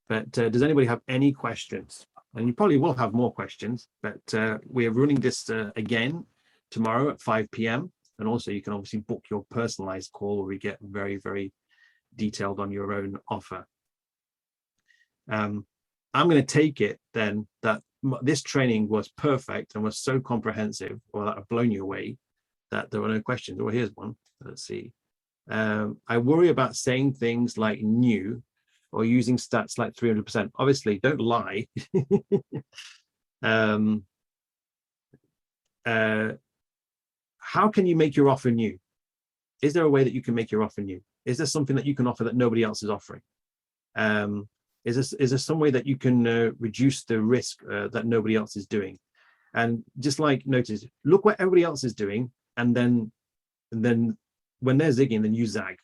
Speaker 1: But does anybody have any questions? And you probably will have more questions. But we're running this again tomorrow at 5 p.m. And also you can obviously book your personalized call where we get very, very detailed on your own offer. I'm going to take it then that this training was perfect and was so comprehensive, or that I've blown you away, that there were no questions. Oh, here's one. Let's see. I worry about saying things like new or using stats like 300%. Obviously, don't lie. How can you make your offer new? Is there a way that you can make your offer new? Is there something that you can offer that nobody else is offering? Is there some way that you can reduce the risk that nobody else is doing? And just like notice, look what everybody else is doing, and then when they're zigging, then you zag.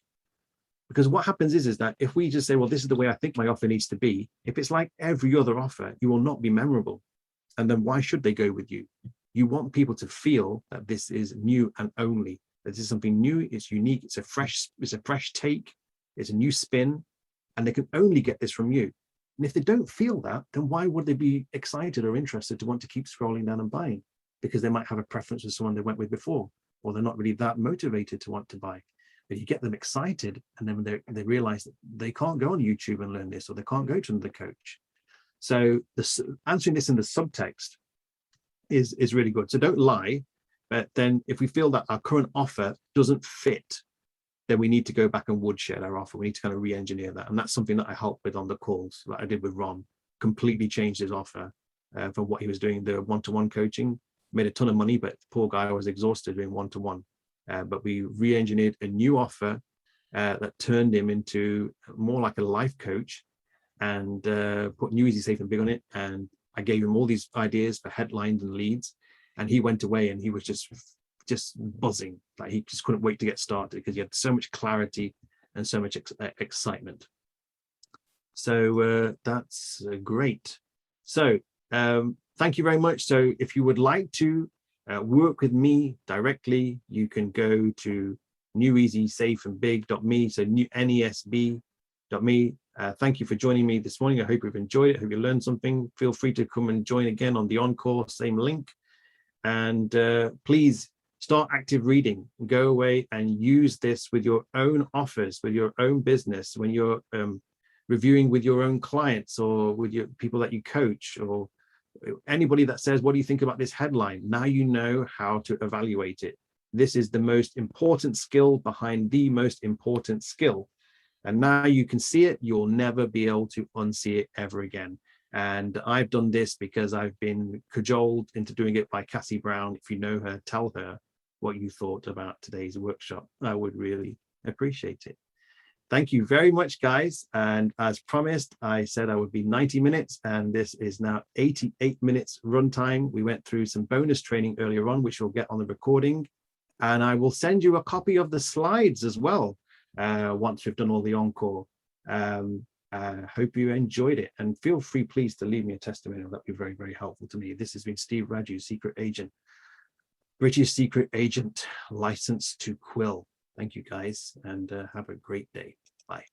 Speaker 1: Because what happens is that if we just say, well, this is the way I think my offer needs to be, if it's like every other offer, you will not be memorable. And then why should they go with you? You want people to feel that this is new and only. This is something new, it's unique, it's a fresh take, it's a new spin, and they can only get this from you. And if they don't feel that, then why would they be excited or interested to want to keep scrolling down and buying? Because they might have a preference with someone they went with before, or they're not really that motivated to want to buy. But you get them excited, and then they realize that they can't go on YouTube and learn this, or they can't go to another coach. So answering this in the subtext is really good. So don't lie. But then if we feel that our current offer doesn't fit, then we need to go back and woodshed our offer. We need to kind of re-engineer that. And that's something that I helped with on the calls, like I did with Ron. Completely changed his offer from what he was doing, the one-to-one coaching. Made a ton of money, but the poor guy was exhausted doing one-to-one. But we re-engineered a new offer that turned him into more like a life coach, and put New Easy, Safe and Big on it. And I gave him all these ideas for headlines and leads. And he went away and he was just buzzing. Like he just couldn't wait to get started because he had so much clarity and so much excitement. So that's great. So thank you very much. So if you would like to work with me directly, you can go to neweasysafeandbig.me, so nesb.me. Thank you for joining me this morning. I hope you've enjoyed it. I hope you learned something. Feel free to come and join again on the encore, same link. And please start active reading. Go away and use this with your own offers, with your own business, when you're reviewing with your own clients, or with your people that you coach, or anybody that says, what do you think about this headline? Now you know how to evaluate it. This is the most important skill behind the most important skill. And now you can see it. You'll never be able to unsee it ever again. And I've done this because I've been cajoled into doing it by Cassie Brown. If you know her, tell her what you thought about today's workshop. I would really appreciate it. Thank you very much, guys. And as promised, I said I would be 90 minutes, and this is now 88 minutes runtime. We went through some bonus training earlier on, which you'll get on the recording. And I will send you a copy of the slides as well once we've done all the encore. Hope you enjoyed it, and feel free, please, to leave me a testimonial. That'd be very, very helpful to me. This has been Steve Raju, Secret Agent, British Secret Agent, licensed to Quill. Thank you, guys, and have a great day. Bye.